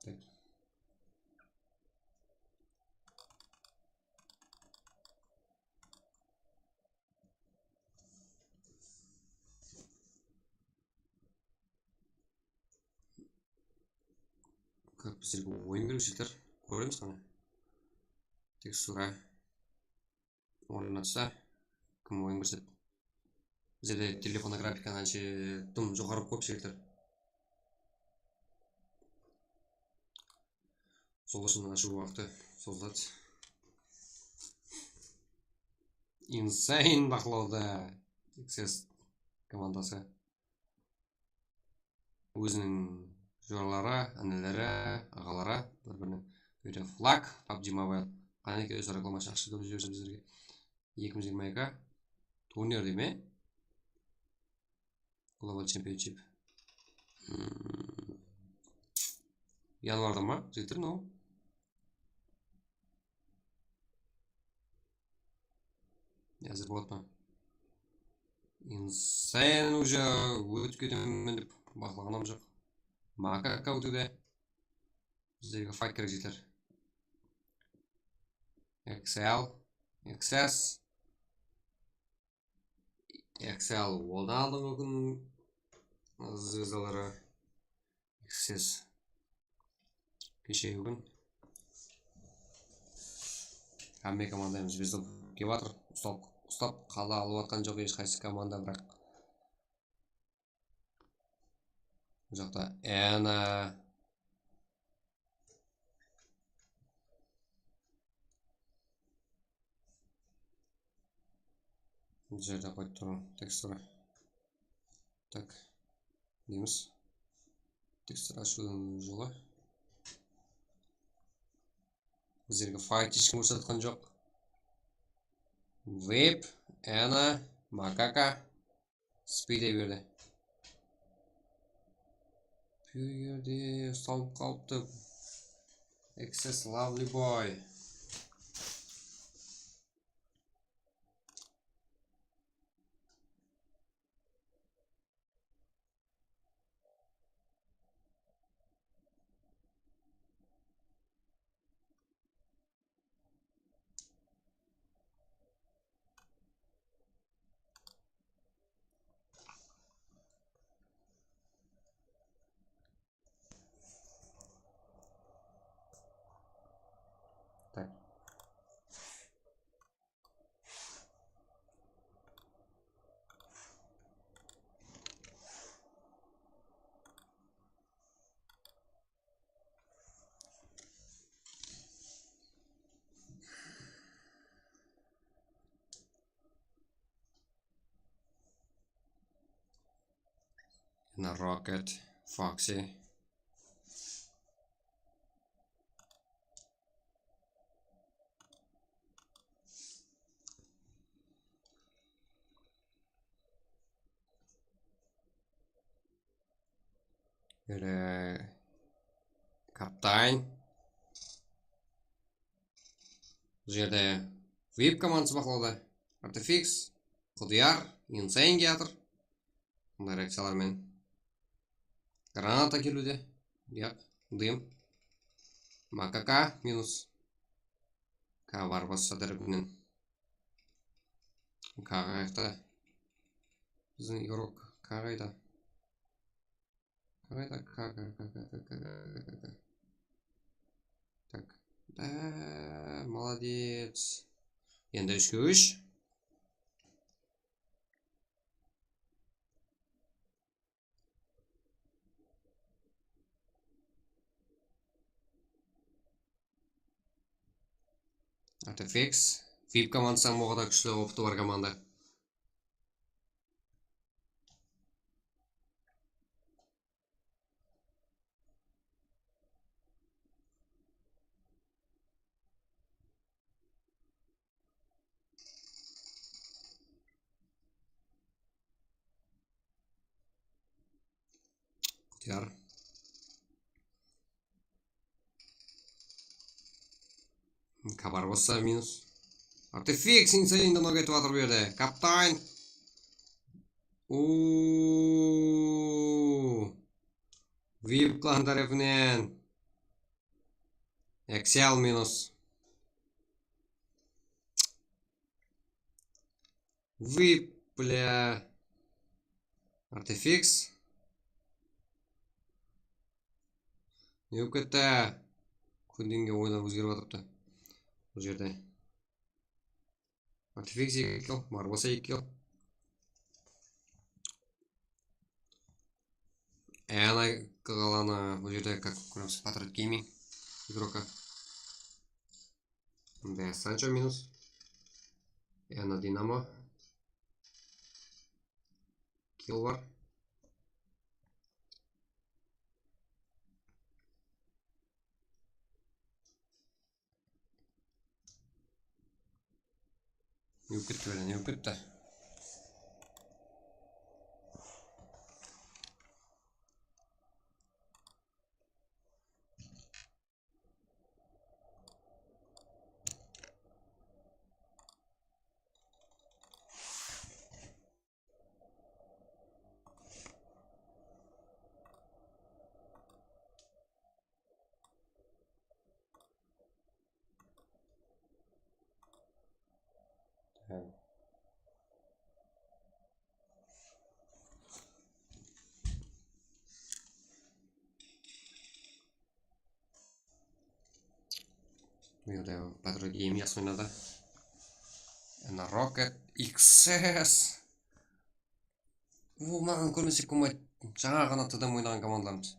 Так. Как біздерге ойын керек жетер. Көреміз қана. Тек сұра. Орнатса. Кім ойын көрсет. Біздерде телефона графиканы әнше тым жоғары көп жетер. Сол үшін ашу уақыты созылады. Insane бақылауда. XS командасы. Өзінің жоғалары, інілері, ағалары, бір-біріне өте флаг, PUBG Mobile. Қанеке өз рекламасын ақша төлеп жіберсе біздерге. 2022 турнир деме? Global Championship. Январда ма? Жеттір, но? Әзір болады ма? Insane уже өтіп кетемін деп бақылағанам жоқ. Макака өтуде. Біздерге файт керек жетер. XL, XS. XL олда алдыңғы күн звездалары. XS кешегі күн. Әмме командамыз звезда келіп жатыр. Ұстап қала алып жатқан жоқ ешқайсы команда, бірақ бұл жақта Әна бұл жерде қойып тұрмын текстура. Так, дейміз. Текстура ашудың жолы. Біздерге файт ешкім көрсеткен жоқ. Вейп, Әна, Макака, спиде берді. Бұл жерде ұсталып қалыпты. XS Lovely Boy. Так. На Rocket, Foxy. Каптайн. Бұл жерде VIP командасы бақылауда. Artifix, Құдияр, Insane келатыр. Бұндай реакциялармен. Граната келуде. Яқ, дым. Макака минус. Ка бар басса дәрбінен. Ка қайықта. Біздің игрок Ка қайда. Так. Да, молодец. Енді 3-3. Artifix. VIP командасы моғада күшілі опыты бар команда. Құдияр. Кабар болса минус. Artifix Insane ног етіп атыр берді. Каптайн. VIP клан тарапынан. XL минус. VIP, бля. Artifix. Юкета. Күнденге ойнар өзгеріп атыпты. Бұл жерде. Artifix 2 килл, Марбоса 2 килл. Әна қаланы бұл жерде, как көреміз, Patriot Gaming игрока. Да, Санчо минус. Ena Dinamo. Kill var. Yok etti böyle, yok etti. Yani. Bu yerda Patrick game yaxshi o'ynadi. Yana Rocket XS. Bu ma'lum ko'rmasak bo'lmaydi. Жаңа ғана тдм o'ynagan komandalarimiz.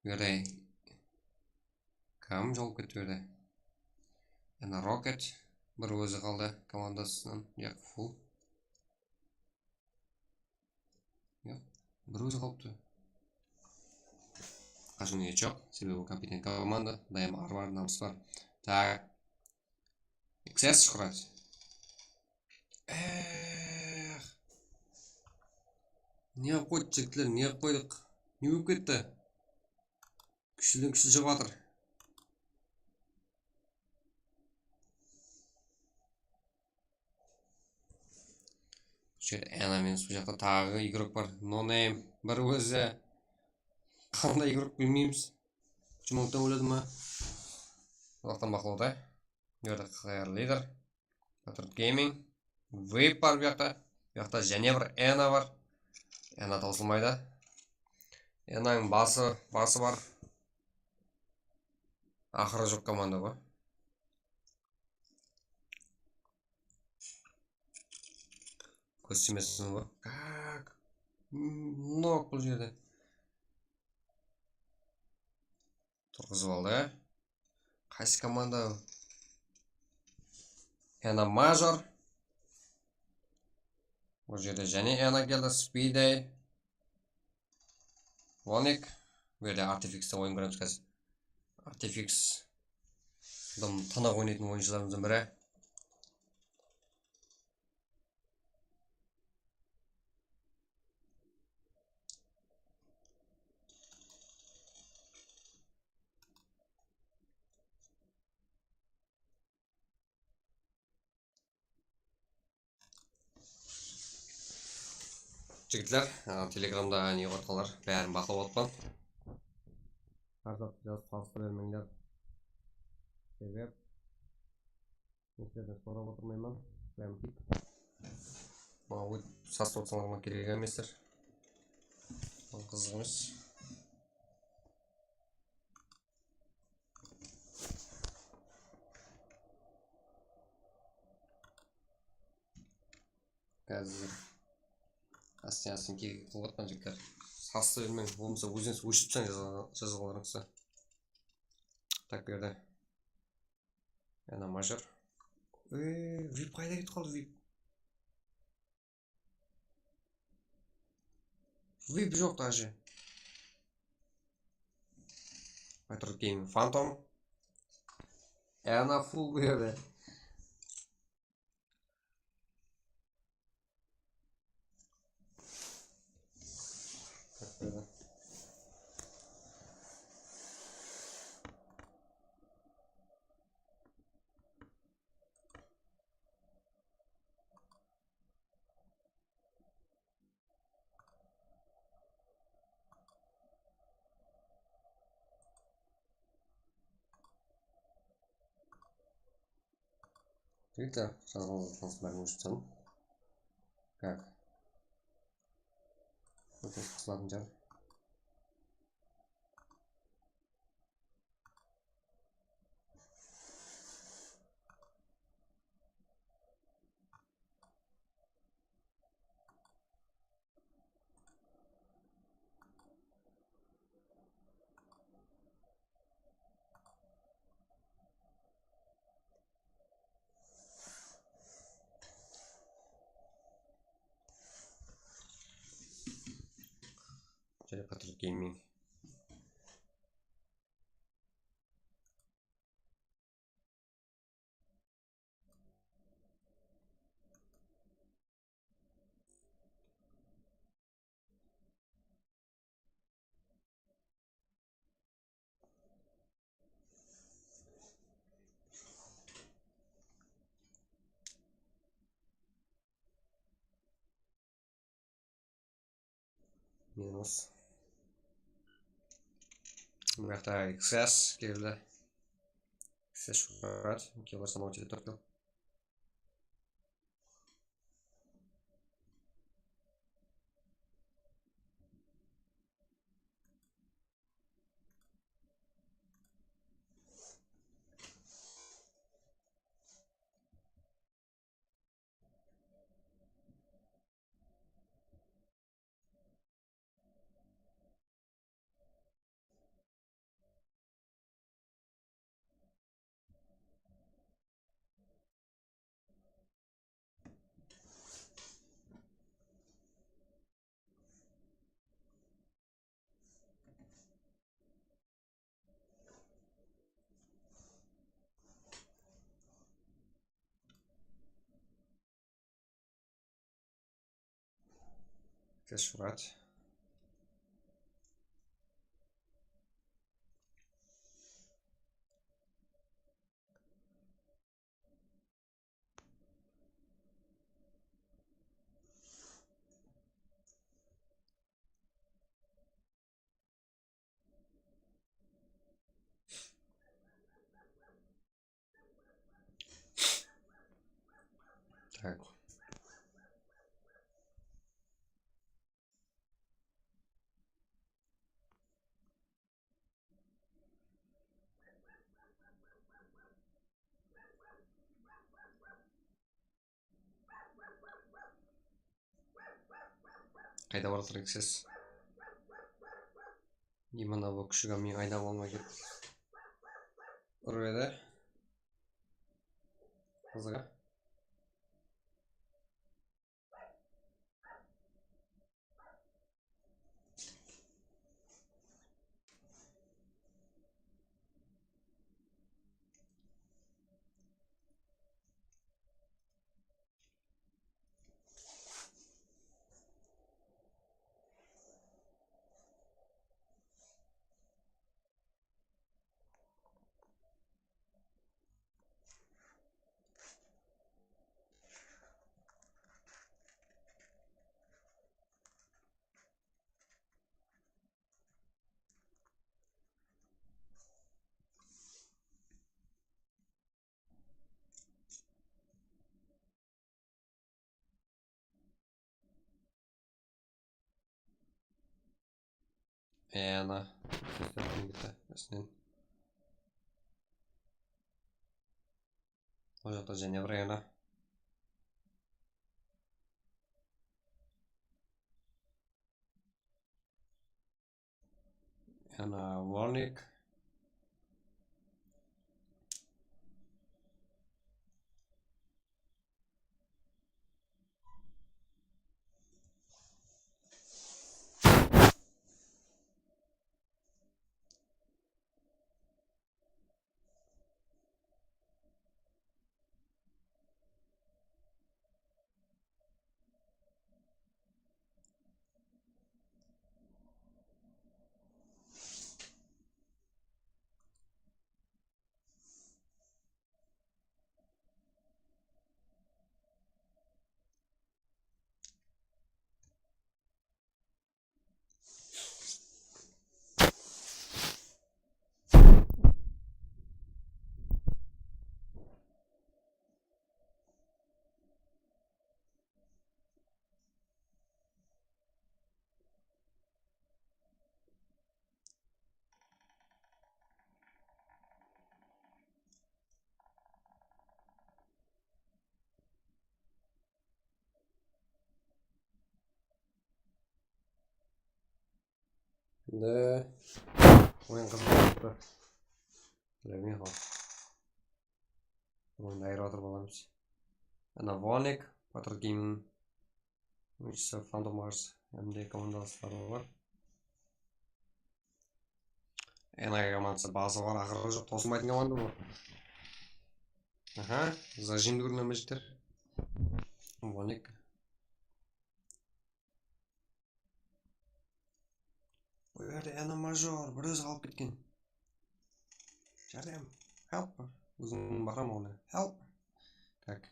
Bu yerda Kam jolib ketdi bu yerda. Yana Rocket bir o'zi qoldi komandasidan. Yo'q, full. Yo'q, bir o'zi qolibdi. Qashunga yo'q, sebebi kapitan komanda, doim arvar namus var. Tak. XS chiqaradi. Ne qo'ydik cheklar, ne qo'ydik? Ne bo'lib ketdi? Kuchlidan kuchli chiqayotir. Şöyle enamiz bu yoqda tag'i игрок bor. No name bir o'zi. Qanday игрок bilmaymiz. Chimoqdan o'ladimi? Vaqtdan baqlovda. Bu yerda lider. Patriot Gaming. Vape bor bu yoqda. Bu yoqda yana bir Ena bor. Ena topilmaydi. Enaning basi bor. Axiri yo'q komanda bu. Kostyumesini bu. Как? Nok bu yerda. Turg'izib oldi. Qaysi komanda? Ena Major. Bu yerda yana Ena keldi, Speeday. Vonik. Bu yerda Artifix'da o'yin ko'ramiz hozir. Artifix tiniq o'ynaydigan o'yinchilarimizdan biri. Jigitlar, Telegramda ne yo'qotganlar, bärini baqlab otman. Har doim yozib falsif bermanglar. Sebep sizlardan so'rab o'tirmayman. Mana bu sasotsanlarga kerak emasdir. Qiziq emas. Hozir Astiyasinki qilyapman jigitlar. Sassi bermang, bo'lmasa o'zingiz o'shibsan yozganlaringizda. Tak bu yerda. Yana Major. VIP qayda ketib qoldi VIP? VIP yo'q taji. Patriot Gaming Phantom. Yana full bu yerda. Видите, сразу посмотрим, что как. Вот это слабнее. және Patriot Gaming. Минус. Bu yakta XS geldi. XS şubat. Ki varsa naučili Tokio. XS şubat. Так. Қайда баратыр XS? Именно бұл күшігі мен айдап алмай кетіп ұрып еді. Қызыға. Ана. Сестердің біті. Үстінен. Ол жақта және бір ана. Ана Warnick. Да. Ойын қызықты. Білмей қал. Ойын айырып атыр боламыз. Ана Warnick, Patriot Gaming, Phantom Mars, MD командаластары бар. Enaga командасы басы бар ақыры жоқ тосылмайтын команда бұл. Ага, зажим көрінемін жігіттер. Волник. Бұл жерде Ена мажор бір өзі қалып кеткен. Жәрдем. Help. Өзің бақырам оны. Help. Так.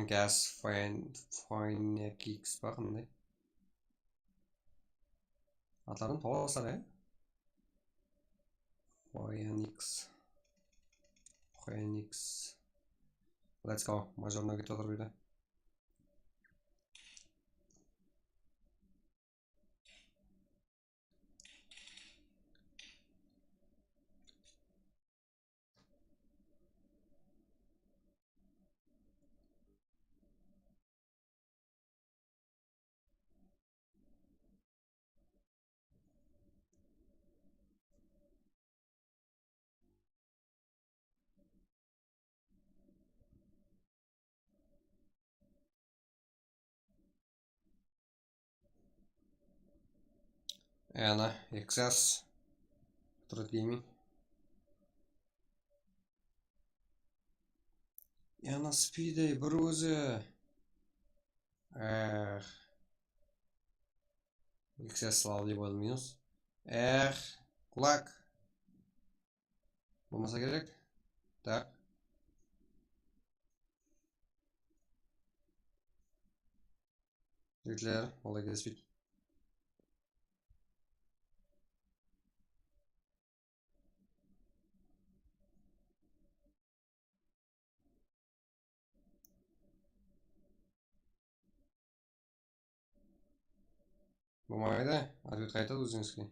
Gas fine kicks ба қандай? Атларын тоғылсар, Phoenix. Let's go. Мажорына кетіп отыр бейді. Ана, XS. Turret Gaming. Ана Speedy бір өзі. XS слава деп ойладым минус. Кулак. Болмаса керек. Так. Жігітлер, олай келеспейді. Болмайды, ответ қайтады өзіңізге.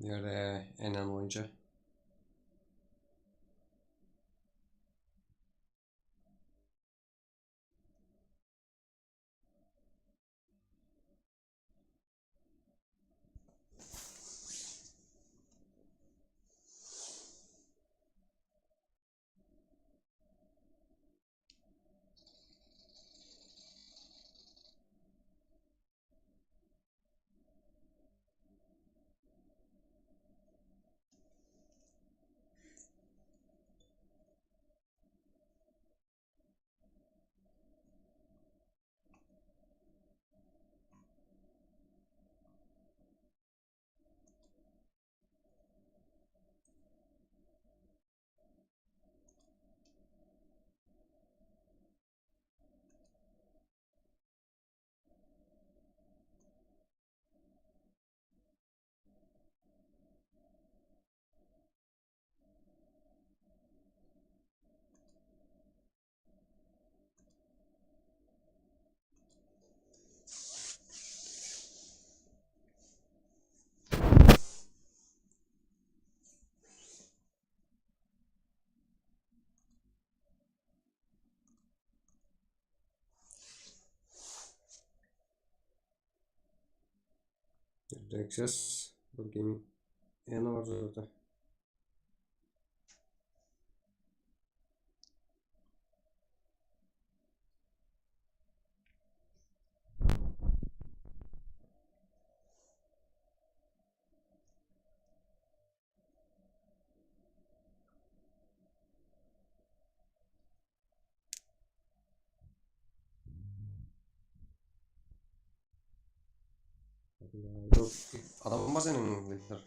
Жерде Энен ойыншы. XS, бір Gaming. Ена бар жатыр. Адам бар сенің Виктор.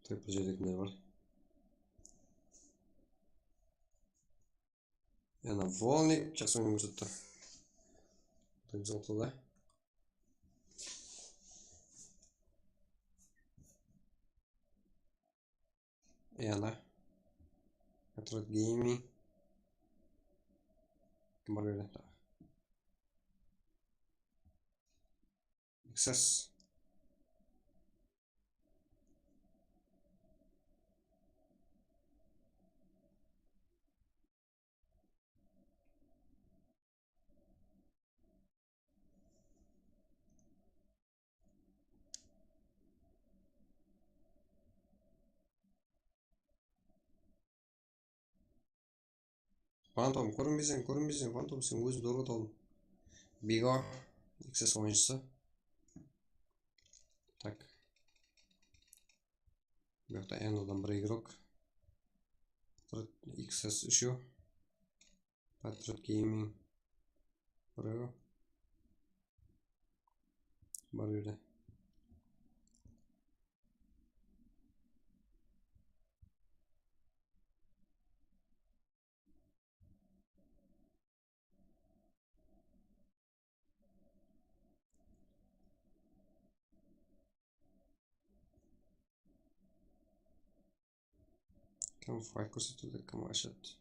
Так, бұл жерде кімдер бар? Ана Волник, жақсы ойын көрсетті. Так, біз ортада. Ана. Patriot Gaming. Кім бар берді? XS. Фантом, көрінбесең, Фантом сен өзімді ұрғыт алдым. Биго, XS ойыншысы. Так. Бұяқта N-одан бір игрок. XS үшеу. Patriot Gaming. Біреу. Бар жерде. Кім файт көрсетуді, кім ашады.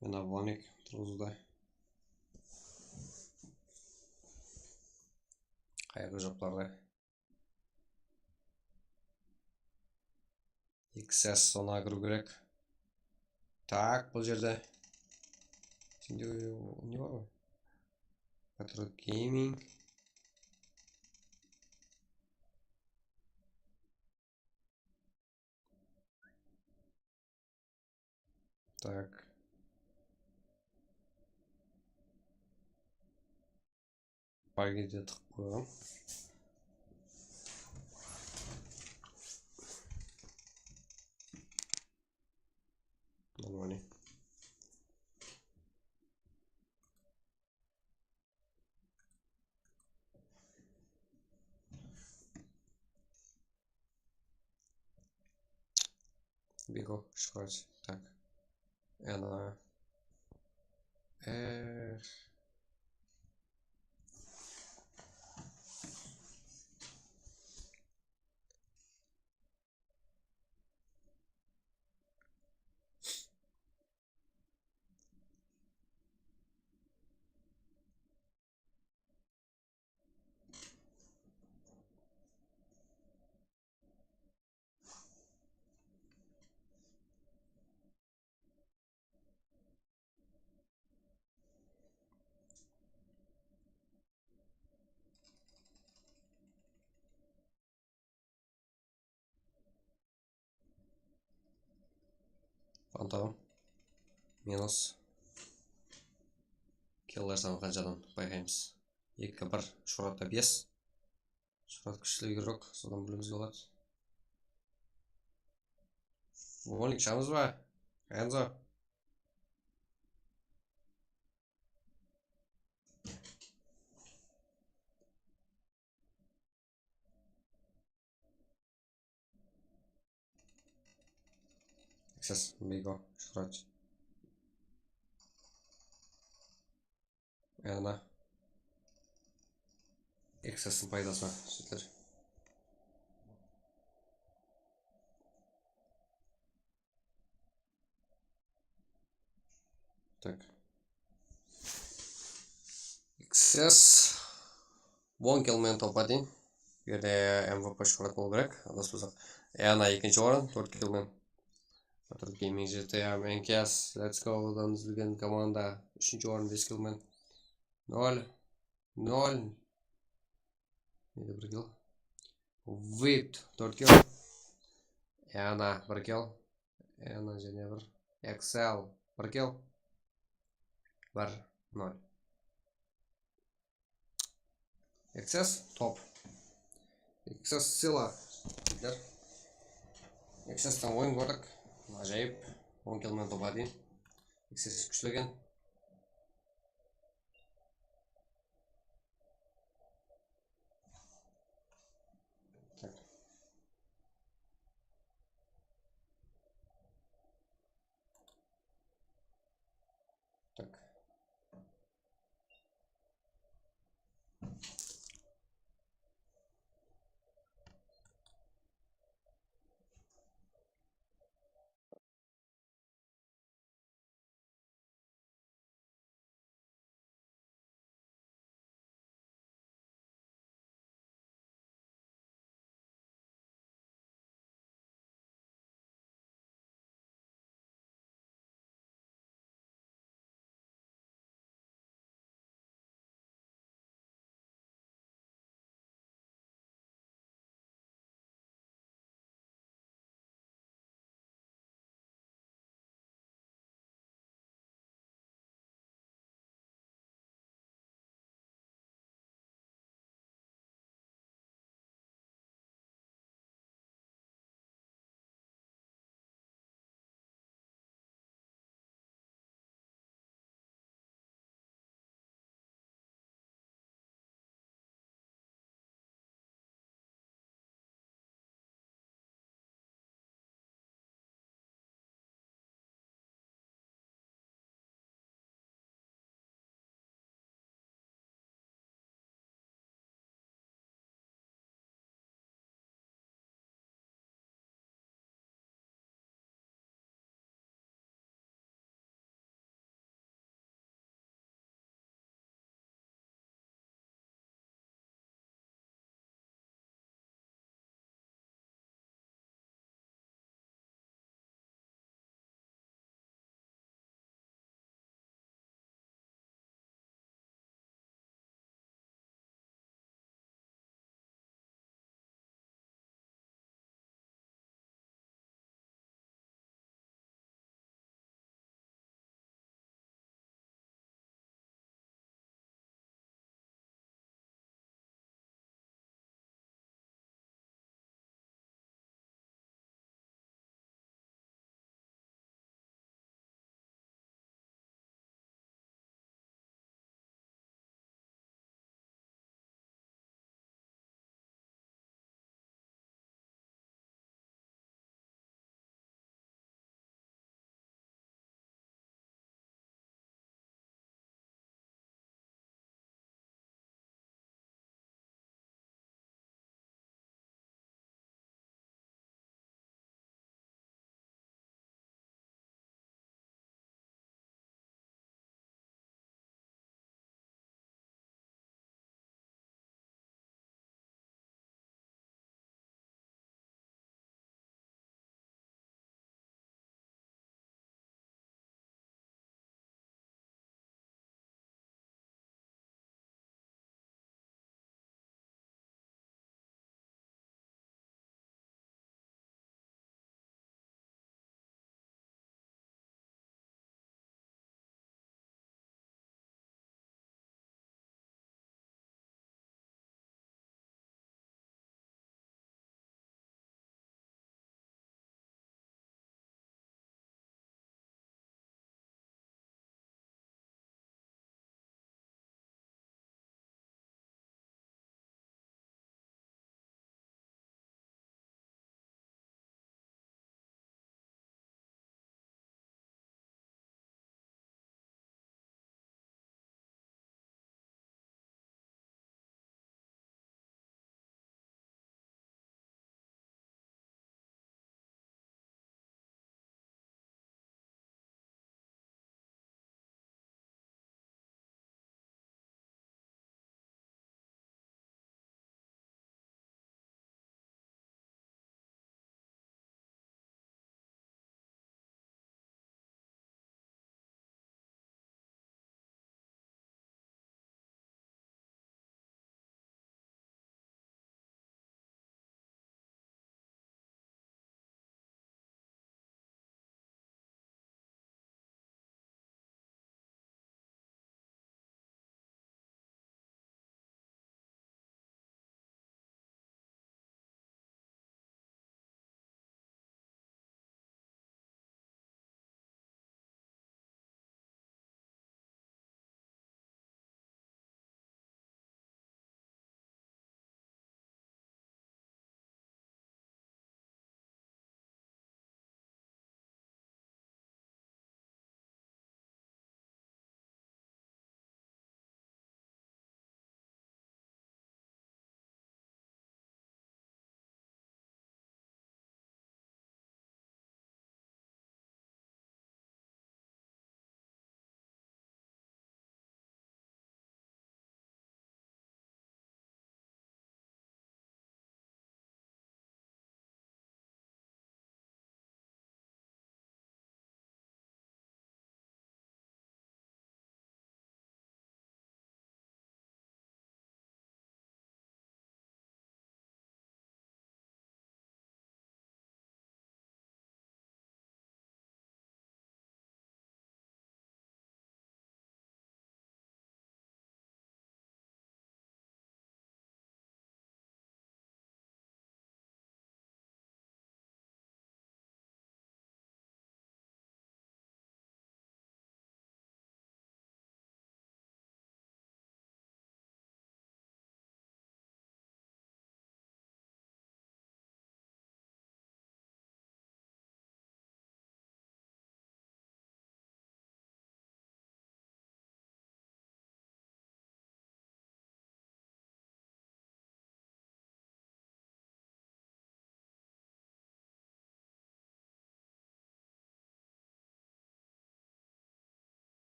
Ана Волник тұрғызуда. Қайғы жоптарды. XS соңына кіру керек. Так, бұл жерде. Сенде не бар ғой? Patriot Gaming. Так. Пагеде тықып қойғам. Нормально. Биго шукать. Так. Ана. Фантом. Минус. Келлер саны қаншадан байқаймыз. 2-1. Шұратта 5. Шұрат күшілі игрок. Содан біліміз болады. Волник шамыз ба? Энзо. XS, Биго, Шұрат. Ана. XS-ін пайдасына сөйтер. Так. XS. 10 киломен топадин. Берде MVP Шұрат бол керек. Адас болсақ. Ана екінші орын, 4 киломен. Patriot Gaming GTA, Menkes, Let's Go'дан үзілген команда 3-ші орын 5 киломен. 0. Неде 1 кил. Whipped 4 кил. Ана 1 кил. Ана және 1. Excel 1 кил. 1-0. XS топ. XS сила. XS-тан ойын көрдік. Ғажайып. 10 киломен топады. XS күшілген.